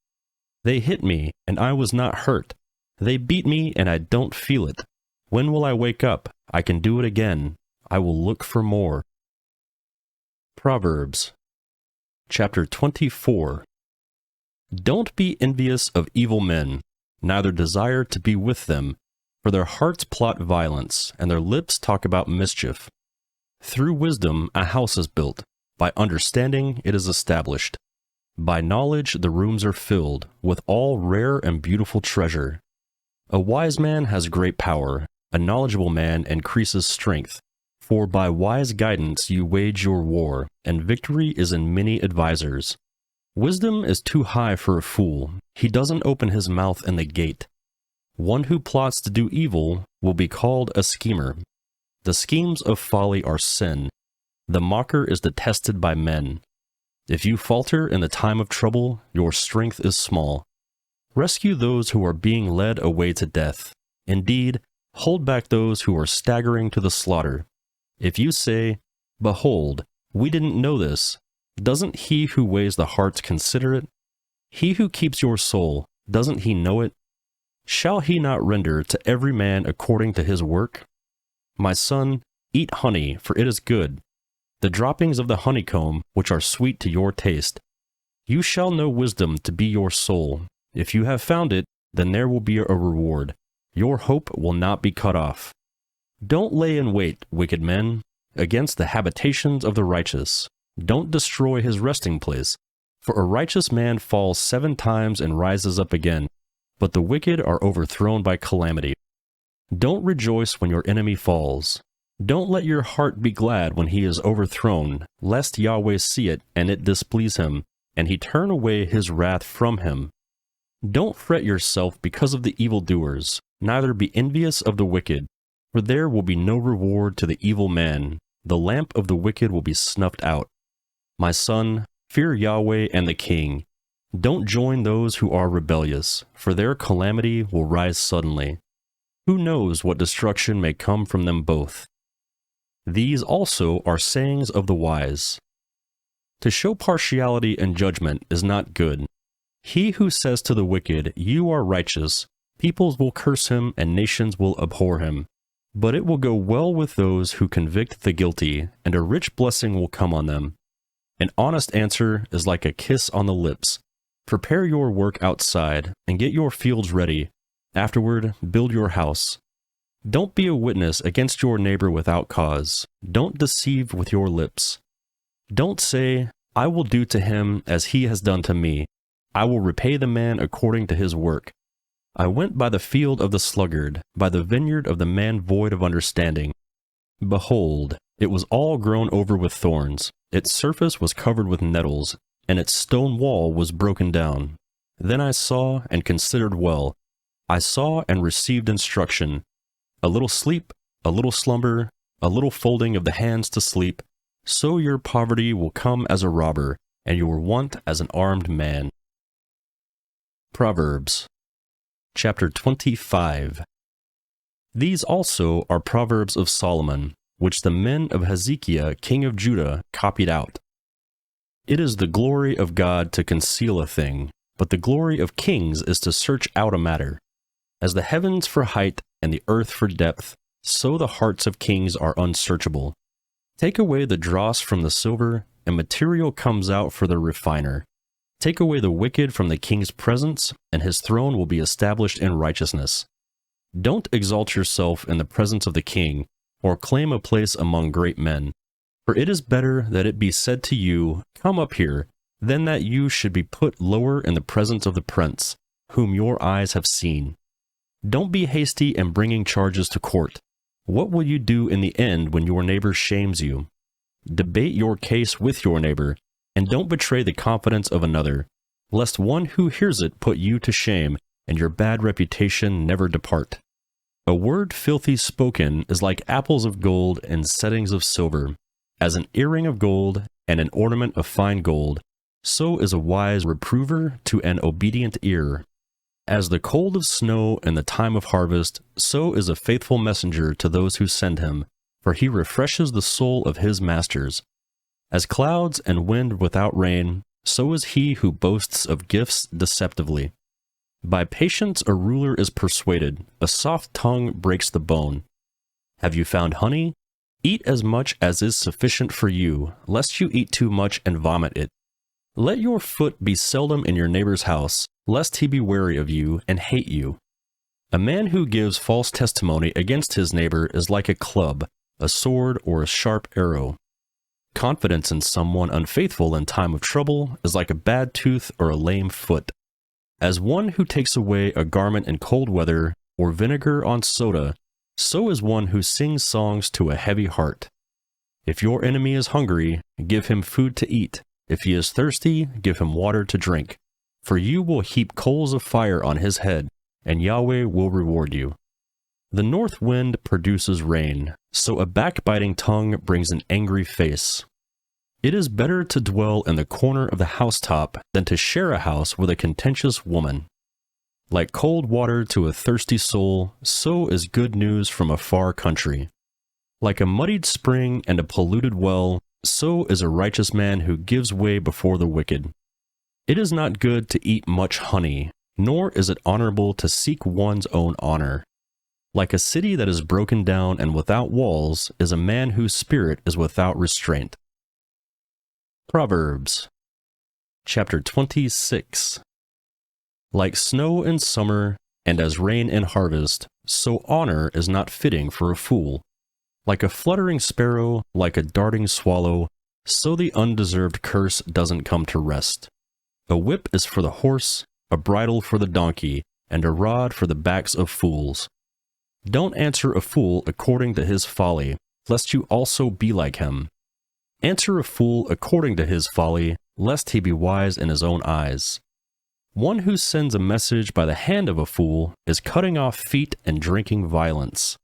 They hit me, and I was not hurt. They beat me, and I don't feel it. When will I wake up? I can do it again. I will look for more. Proverbs, chapter 24. Don't be envious of evil men, neither desire to be with them, for their hearts plot violence, and their lips talk about mischief. Through wisdom a house is built, by understanding it is established. By knowledge the rooms are filled with all rare and beautiful treasure. A wise man has great power, a knowledgeable man increases strength. For by wise guidance you wage your war, and victory is in many advisers. Wisdom is too high for a fool, he doesn't open his mouth in the gate. One who plots to do evil will be called a schemer. The schemes of folly are sin. The mocker is detested by men. If you falter in the time of trouble, your strength is small. Rescue those who are being led away to death. Indeed, hold back those who are staggering to the slaughter. If you say, "Behold, we didn't know this," doesn't he who weighs the hearts consider it? He who keeps your soul, doesn't he know it? Shall he not render to every man according to his work? My son, eat honey, for it is good, the droppings of the honeycomb, which are sweet to your taste. You shall know wisdom to be your soul. If you have found it, then there will be a reward. Your hope will not be cut off. Don't lay in wait, wicked men, against the habitations of the righteous. Don't destroy his resting place. For a righteous man falls 7 times and rises up again, but the wicked are overthrown by calamity. Don't rejoice when your enemy falls. Don't let your heart be glad when he is overthrown, lest Yahweh see it and it displease him, and he turn away his wrath from him. Don't fret yourself because of the evildoers, neither be envious of the wicked, for there will be no reward to the evil man. The lamp of the wicked will be snuffed out. My son, fear Yahweh and the king. Don't join those who are rebellious, for their calamity will rise suddenly. Who knows what destruction may come from them both? These also are sayings of the wise. To show partiality in judgment is not good. He who says to the wicked, "You are righteous," peoples will curse him and nations will abhor him. But it will go well with those who convict the guilty, and a rich blessing will come on them. An honest answer is like a kiss on the lips. Prepare your work outside, and get your fields ready. Afterward, build your house. Don't be a witness against your neighbor without cause. Don't deceive with your lips. Don't say, "I will do to him as he has done to me. I will repay the man according to his work." I went by the field of the sluggard, by the vineyard of the man void of understanding. Behold, it was all grown over with thorns. Its surface was covered with nettles, and its stone wall was broken down. Then I saw and considered well. I saw and received instruction. A little sleep, a little slumber, a little folding of the hands to sleep, so your poverty will come as a robber, and your want as an armed man. Proverbs, chapter 25. These also are Proverbs of Solomon, which the men of Hezekiah king of Judah copied out. It is the glory of God to conceal a thing, but the glory of kings is to search out a matter. As the heavens for height and the earth for depth, so the hearts of kings are unsearchable. Take away the dross from the silver, and material comes out for the refiner. Take away the wicked from the king's presence, and his throne will be established in righteousness. Don't exalt yourself in the presence of the king, or claim a place among great men. For it is better that it be said to you, "Come up here," than that you should be put lower in the presence of the prince, whom your eyes have seen. Don't be hasty in bringing charges to court. What will you do in the end when your neighbor shames you? Debate your case with your neighbor, and don't betray the confidence of another, lest one who hears it put you to shame, and your bad reputation never depart. A word filthy spoken is like apples of gold and settings of silver. As an earring of gold and an ornament of fine gold, so is a wise reprover to an obedient ear. As the cold of snow in the time of harvest, so is a faithful messenger to those who send him, for he refreshes the soul of his masters. As clouds and wind without rain, so is he who boasts of gifts deceptively. By patience a ruler is persuaded, a soft tongue breaks the bone. Have you found honey? Eat as much as is sufficient for you, lest you eat too much and vomit it. Let your foot be seldom in your neighbor's house, lest he be wary of you and hate you. A man who gives false testimony against his neighbor is like a club, a sword, or a sharp arrow. Confidence in someone unfaithful in time of trouble is like a bad tooth or a lame foot. As one who takes away a garment in cold weather, or vinegar on soda, so is one who sings songs to a heavy heart. If your enemy is hungry, give him food to eat. If he is thirsty, give him water to drink. For you will heap coals of fire on his head, and Yahweh will reward you. The north wind produces rain, so a backbiting tongue brings an angry face. It is better to dwell in the corner of the housetop than to share a house with a contentious woman. Like cold water to a thirsty soul, so is good news from a far country. Like a muddied spring and a polluted well, so is a righteous man who gives way before the wicked. It is not good to eat much honey, nor is it honorable to seek one's own honor. Like a city that is broken down and without walls is a man whose spirit is without restraint. Proverbs chapter 26. Like snow in summer, and as rain in harvest, so honor is not fitting for a fool. Like a fluttering sparrow, like a darting swallow, so the undeserved curse doesn't come to rest. A whip is for the horse, a bridle for the donkey, and a rod for the backs of fools. Don't answer a fool according to his folly, lest you also be like him. Answer a fool according to his folly, lest he be wise in his own eyes. One who sends a message by the hand of a fool is cutting off feet and drinking violence.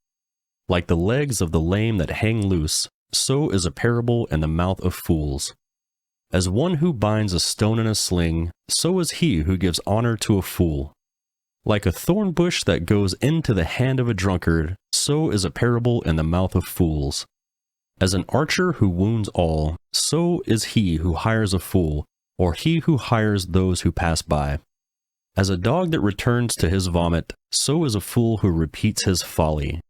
Like the legs of the lame that hang loose, so is a parable in the mouth of fools. As one who binds a stone in a sling, so is he who gives honor to a fool. Like a thorn bush that goes into the hand of a drunkard, so is a parable in the mouth of fools. As an archer who wounds all, so is he who hires a fool, or he who hires those who pass by. As a dog that returns to his vomit, so is a fool who repeats his folly.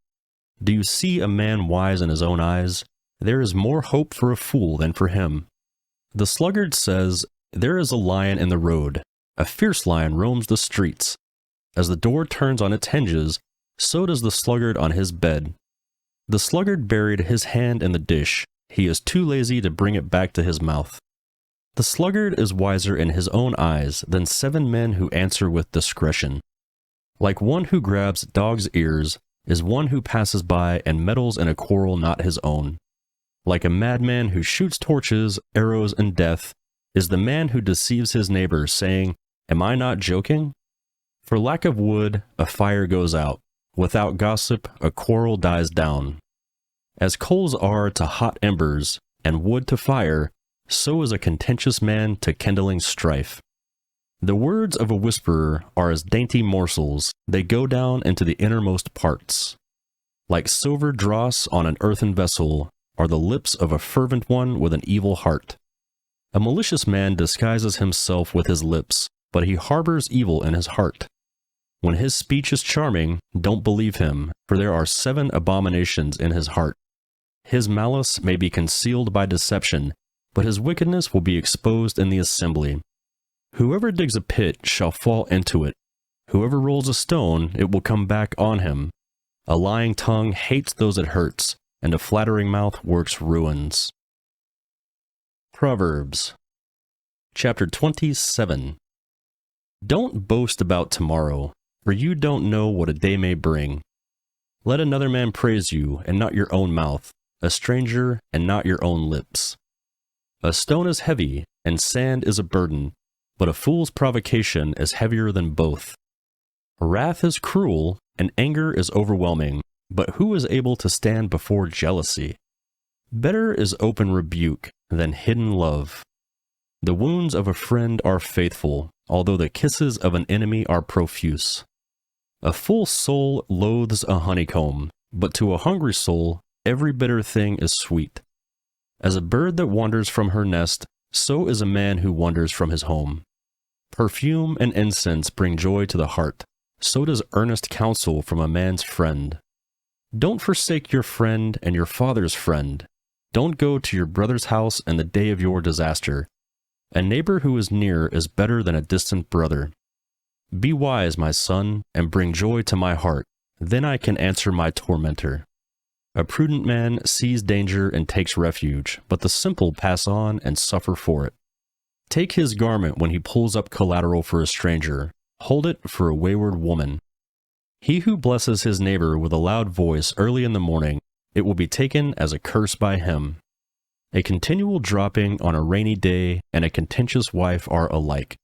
Do you see a man wise in his own eyes? There is more hope for a fool than for him. The sluggard says, "There is a lion in the road. A fierce lion roams the streets." As the door turns on its hinges, so does the sluggard on his bed. The sluggard buried his hand in the dish. He is too lazy to bring it back to his mouth. The sluggard is wiser in his own eyes than 7 men who answer with discretion. Like one who grabs dog's ears is one who passes by and meddles in a quarrel not his own. Like a madman who shoots torches, arrows, and death is the man who deceives his neighbor, saying, "Am I not joking?" For lack of wood, a fire goes out. Without gossip, a quarrel dies down. As coals are to hot embers, and wood to fire, so is a contentious man to kindling strife. The words of a whisperer are as dainty morsels, they go down into the innermost parts. Like silver dross on an earthen vessel are the lips of a fervent one with an evil heart. A malicious man disguises himself with his lips, but he harbors evil in his heart. When his speech is charming, don't believe him, for there are 7 abominations in his heart. His malice may be concealed by deception, but his wickedness will be exposed in the assembly. Whoever digs a pit shall fall into it. Whoever rolls a stone, it will come back on him. A lying tongue hates those it hurts, and a flattering mouth works ruins. Proverbs chapter 27. Don't boast about tomorrow, for you don't know what a day may bring. Let another man praise you, and not your own mouth, a stranger, and not your own lips. A stone is heavy, and sand is a burden, but a fool's provocation is heavier than both. Wrath is cruel, and anger is overwhelming, but who is able to stand before jealousy? Better is open rebuke than hidden love. The wounds of a friend are faithful, although the kisses of an enemy are profuse. A full soul loathes a honeycomb, but to a hungry soul every bitter thing is sweet. As a bird that wanders from her nest, so is a man who wanders from his home. Perfume and incense bring joy to the heart, so does earnest counsel from a man's friend. Don't forsake your friend and your father's friend. Don't go to your brother's house in the day of your disaster. A neighbor who is near is better than a distant brother. Be wise, my son, and bring joy to my heart. Then I can answer my tormentor. A prudent man sees danger and takes refuge, but the simple pass on and suffer for it. Take his garment when he pulls up collateral for a stranger. Hold it for a wayward woman. He who blesses his neighbor with a loud voice early in the morning, it will be taken as a curse by him. A continual dropping on a rainy day and a contentious wife are alike.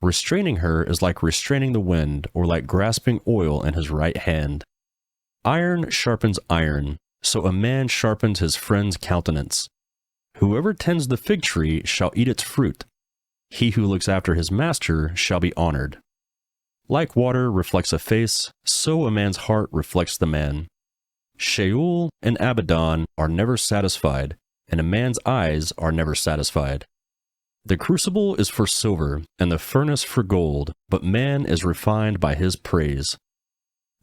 Restraining her is like restraining the wind, or like grasping oil in his right hand. Iron sharpens iron, so a man sharpens his friend's countenance. Whoever tends the fig tree shall eat its fruit. He who looks after his master shall be honored. Like water reflects a face, so a man's heart reflects the man. Sheol and Abaddon are never satisfied, and a man's eyes are never satisfied. The crucible is for silver, and the furnace for gold, but man is refined by his praise.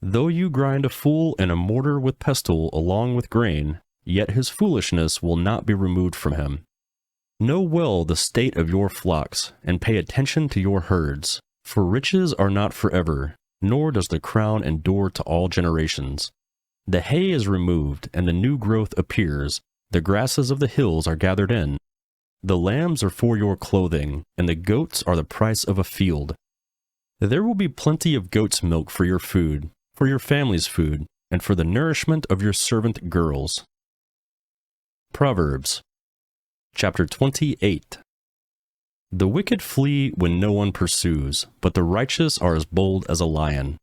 Though you grind a fool in a mortar with pestle along with grain, yet his foolishness will not be removed from him. Know well the state of your flocks, and pay attention to your herds, for riches are not forever, nor does the crown endure to all generations. The hay is removed, and the new growth appears, the grasses of the hills are gathered in. The lambs are for your clothing, and the goats are the price of a field. There will be plenty of goat's milk for your food, for your family's food, and for the nourishment of your servant girls. Proverbs, chapter 28. The wicked flee when no one pursues, but the righteous are as bold as a lion.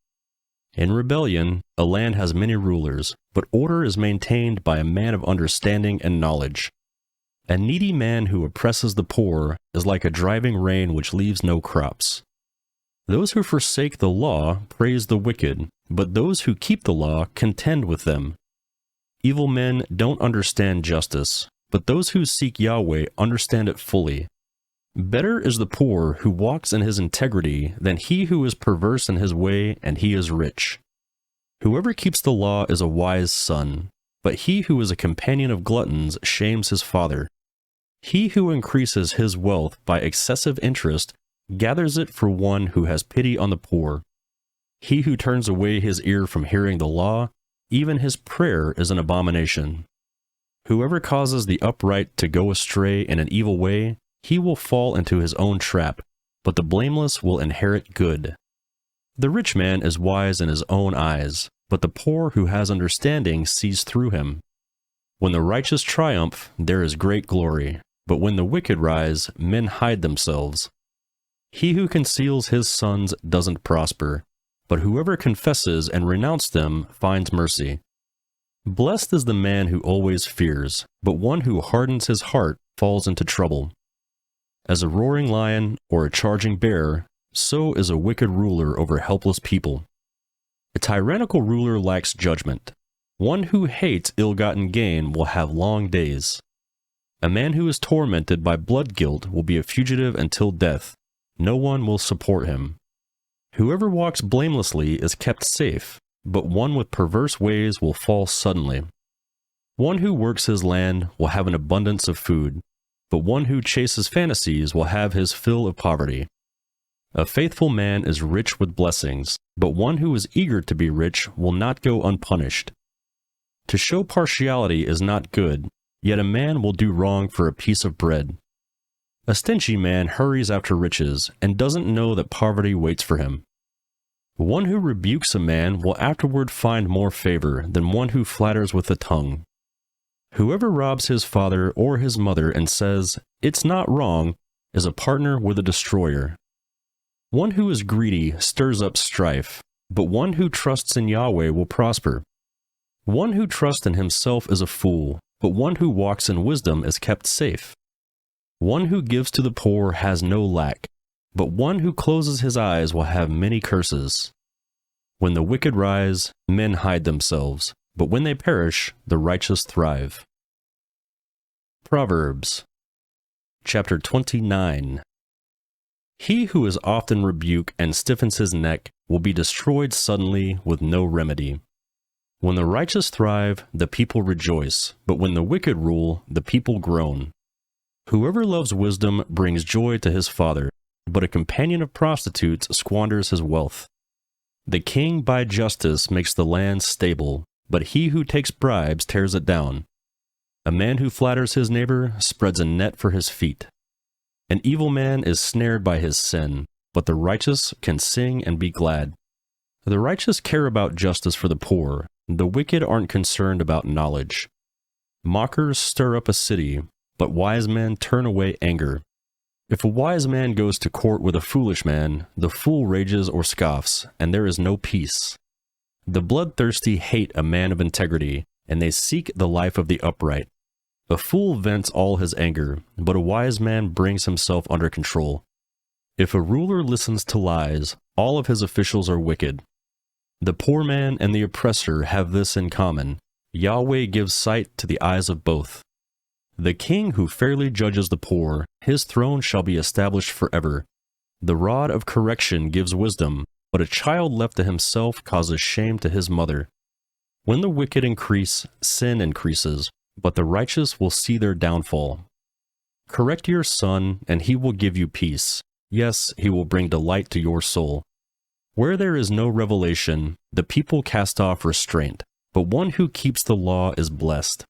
In rebellion, a land has many rulers, but order is maintained by a man of understanding and knowledge. A needy man who oppresses the poor is like a driving rain which leaves no crops. Those who forsake the law praise the wicked, but those who keep the law contend with them. Evil men don't understand justice, but those who seek Yahweh understand it fully. Better is the poor who walks in his integrity than he who is perverse in his way and he is rich. Whoever keeps the law is a wise son, but he who is a companion of gluttons shames his father. He who increases his wealth by excessive interest gathers it for one who has pity on the poor. He who turns away his ear from hearing the law, even his prayer is an abomination. Whoever causes the upright to go astray in an evil way, he will fall into his own trap, but the blameless will inherit good. The rich man is wise in his own eyes, but the poor who has understanding sees through him. When the righteous triumph, there is great glory, but when the wicked rise, men hide themselves. He who conceals his sons doesn't prosper, but whoever confesses and renounces them finds mercy. Blessed is the man who always fears, but one who hardens his heart falls into trouble. As a roaring lion or a charging bear, so is a wicked ruler over helpless people. A tyrannical ruler lacks judgment. One who hates ill-gotten gain will have long days. A man who is tormented by blood guilt will be a fugitive until death. No one will support him. Whoever walks blamelessly is kept safe, but one with perverse ways will fall suddenly. One who works his land will have an abundance of food, but one who chases fantasies will have his fill of poverty. A faithful man is rich with blessings, but one who is eager to be rich will not go unpunished. To show partiality is not good, yet a man will do wrong for a piece of bread. A stingy man hurries after riches and doesn't know that poverty waits for him. One who rebukes a man will afterward find more favor than one who flatters with the tongue. Whoever robs his father or his mother and says, "It's not wrong," is a partner with a destroyer. One who is greedy stirs up strife, but one who trusts in Yahweh will prosper. One who trusts in himself is a fool, but one who walks in wisdom is kept safe. One who gives to the poor has no lack, but one who closes his eyes will have many curses. When the wicked rise, men hide themselves, but when they perish, the righteous thrive. Proverbs, chapter 29. He who is often rebuked and stiffens his neck will be destroyed suddenly with no remedy. When the righteous thrive, the people rejoice, but when the wicked rule, the people groan. Whoever loves wisdom brings joy to his father, but a companion of prostitutes squanders his wealth. The king by justice makes the land stable, but he who takes bribes tears it down. A man who flatters his neighbor spreads a net for his feet. An evil man is snared by his sin, but the righteous can sing and be glad. The righteous care about justice for the poor, the wicked aren't concerned about knowledge. Mockers stir up a city, but wise men turn away anger. If a wise man goes to court with a foolish man, the fool rages or scoffs, and there is no peace. The bloodthirsty hate a man of integrity, and they seek the life of the upright. A fool vents all his anger, but a wise man brings himself under control. If a ruler listens to lies, all of his officials are wicked. The poor man and the oppressor have this in common: Yahweh gives sight to the eyes of both. The king who fairly judges the poor, his throne shall be established forever. The rod of correction gives wisdom, but a child left to himself causes shame to his mother. When the wicked increase, sin increases, but the righteous will see their downfall. Correct your son, and he will give you peace. Yes, he will bring delight to your soul. Where there is no revelation, the people cast off restraint, but one who keeps the law is blessed.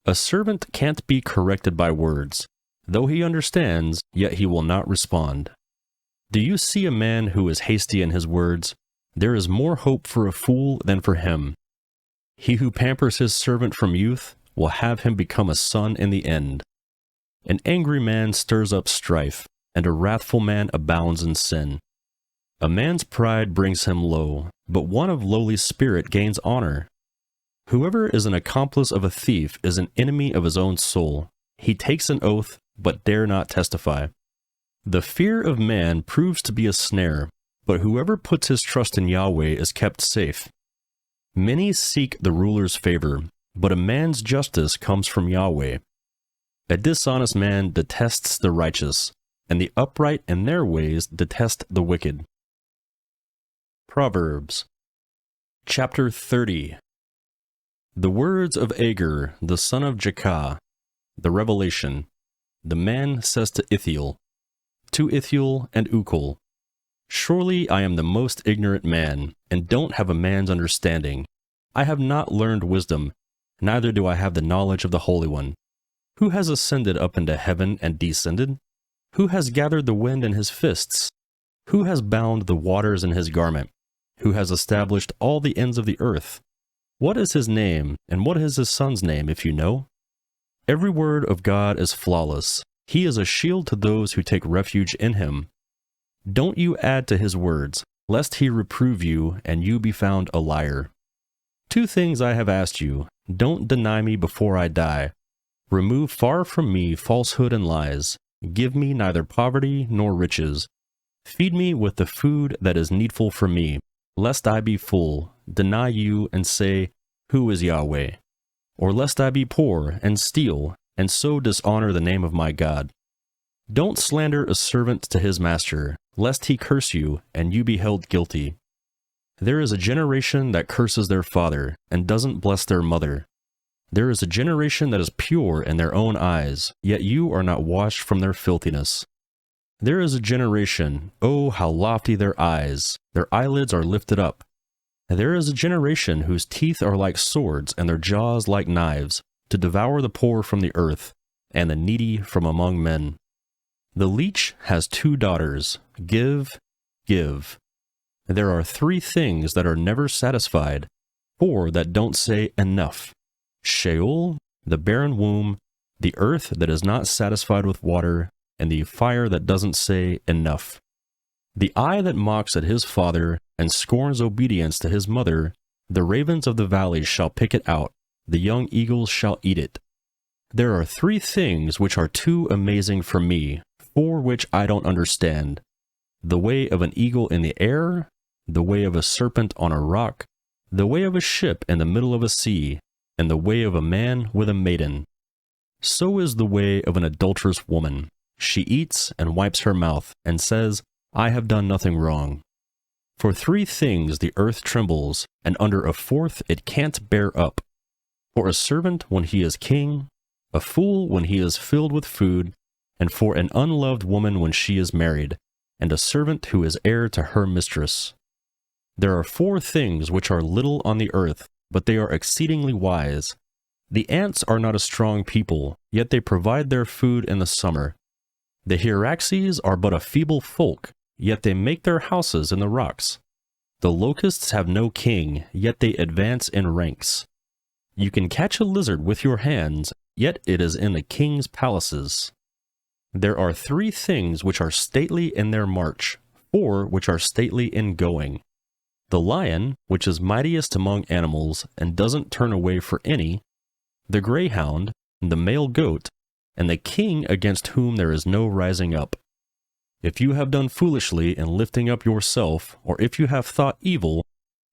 A servant can't be corrected by words. Though he understands, yet he will not respond. Do you see a man who is hasty in his words? There is more hope for a fool than for him. He who pampers his servant from youth will have him become a son in the end. An angry man stirs up strife, and a wrathful man abounds in sin. A man's pride brings him low, but one of lowly spirit gains honor. Whoever is an accomplice of a thief is an enemy of his own soul. He takes an oath, but dare not testify. The fear of man proves to be a snare, but whoever puts his trust in Yahweh is kept safe. Many seek the ruler's favor, but a man's justice comes from Yahweh. A dishonest man detests the righteous, and the upright in their ways detest the wicked. Proverbs Chapter 30. The words of Agur, the son of Jakeh, the revelation. The man says to Ithiel and Ukal, Surely I am the most ignorant man, and don't have a man's understanding. I have not learned wisdom, neither do I have the knowledge of the Holy One. Who has ascended up into heaven and descended? Who has gathered the wind in his fists? Who has bound the waters in his garment? Who has established all the ends of the earth? What is his name, and what is his son's name, if you know? Every word of God is flawless. He is a shield to those who take refuge in him. Don't you add to his words, lest he reprove you, and you be found a liar. 2 things I have asked you. Don't deny me before I die. Remove far from me falsehood and lies. Give me neither poverty nor riches. Feed me with the food that is needful for me, lest I be full, deny you, and say, Who is Yahweh? Or lest I be poor, and steal, and so dishonor the name of my God. Don't slander a servant to his master, lest he curse you, and you be held guilty. There is a generation that curses their father, and doesn't bless their mother. There is a generation that is pure in their own eyes, yet you are not washed from their filthiness. There is a generation, oh, how lofty their eyes, their eyelids are lifted up. There is a generation whose teeth are like swords and their jaws like knives, to devour the poor from the earth, and the needy from among men. The leech has 2 daughters, give. There are 3 things that are never satisfied, 4 that don't say enough. Sheol, the barren womb, the earth that is not satisfied with water, and the fire that doesn't say enough. The eye that mocks at his father and scorns obedience to his mother, the ravens of the valleys shall pick it out, the young eagles shall eat it. There are 3 things which are too amazing for me, 4 which I don't understand. The way of an eagle in the air, the way of a serpent on a rock, the way of a ship in the middle of a sea, and the way of a man with a maiden. So is the way of an adulterous woman. She eats and wipes her mouth, and says, I have done nothing wrong. For 3 things the earth trembles, and under a 4th it can't bear up. For a servant when he is king, a fool when he is filled with food, and for an unloved woman when she is married, and a servant who is heir to her mistress. There are 4 things which are little on the earth, but they are exceedingly wise. The ants are not a strong people, yet they provide their food in the summer. The Hyraxes are but a feeble folk, yet they make their houses in the rocks. The locusts have no king, yet they advance in ranks. You can catch a lizard with your hands, yet it is in the king's palaces. There are 3 things which are stately in their march, 4 which are stately in going. The lion, which is mightiest among animals, and doesn't turn away for any, the greyhound, the male goat, and the king against whom there is no rising up. If you have done foolishly in lifting up yourself, or if you have thought evil,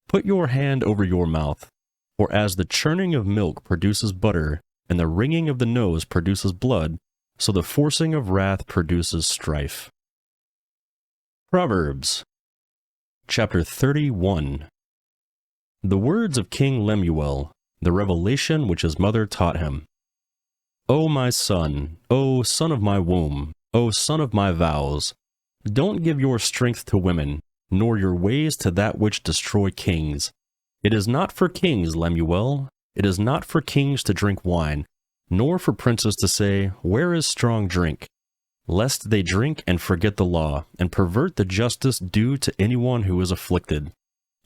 put your hand over your mouth. For as the churning of milk produces butter, and the wringing of the nose produces blood, so the forcing of wrath produces strife. Proverbs Chapter 31. The words of King Lemuel, the revelation which his mother taught him. O my son, O son of my womb, O son of my vows, don't give your strength to women, nor your ways to that which destroy kings. It is not for kings, Lemuel, it is not for kings to drink wine, nor for princes to say, where is strong drink? Lest they drink and forget the law, and pervert the justice due to anyone who is afflicted.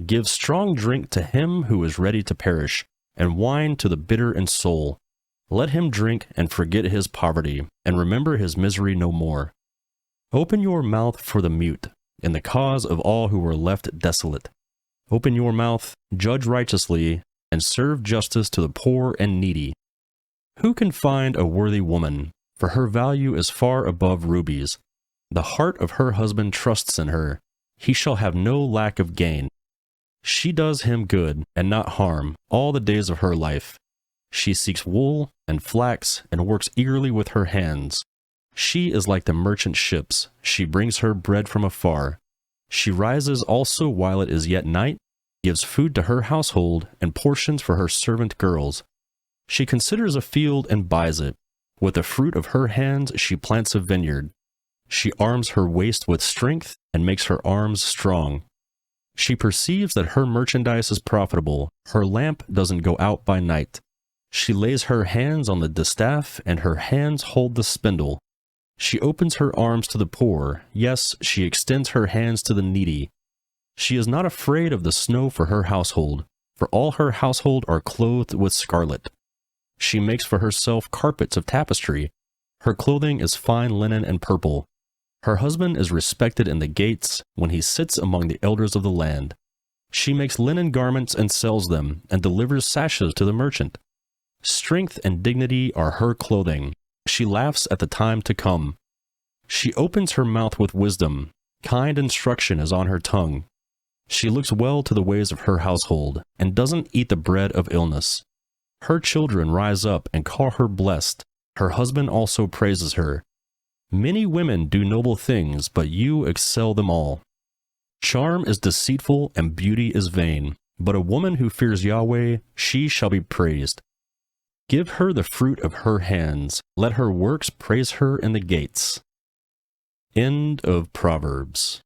Give strong drink to him who is ready to perish, and wine to the bitter in soul. Let him drink and forget his poverty, and remember his misery no more. Open your mouth for the mute, in the cause of all who are left desolate. Open your mouth, judge righteously, and serve justice to the poor and needy. Who can find a worthy woman? For her value is far above rubies. The heart of her husband trusts in her. He shall have no lack of gain. She does him good and not harm all the days of her life. She seeks wool and flax and works eagerly with her hands. She is like the merchant ships. She brings her bread from afar. She rises also while it is yet night, gives food to her household and portions for her servant girls. She considers a field and buys it. With the fruit of her hands she plants a vineyard. She arms her waist with strength and makes her arms strong. She perceives that her merchandise is profitable. Her lamp doesn't go out by night. She lays her hands on the distaff, and her hands hold the spindle. She opens her arms to the poor. Yes, she extends her hands to the needy. She is not afraid of the snow for her household, for all her household are clothed with scarlet. She makes for herself carpets of tapestry. Her clothing is fine linen and purple. Her husband is respected in the gates when he sits among the elders of the land. She makes linen garments and sells them, and delivers sashes to the merchant. Strength and dignity are her clothing. She laughs at the time to come. She opens her mouth with wisdom. Kind instruction is on her tongue. She looks well to the ways of her household, and doesn't eat the bread of illness. Her children rise up and call her blessed. Her husband also praises her. Many women do noble things, but you excel them all. Charm is deceitful and beauty is vain, but a woman who fears Yahweh, she shall be praised. Give her the fruit of her hands. Let her works praise her in the gates. End of Proverbs.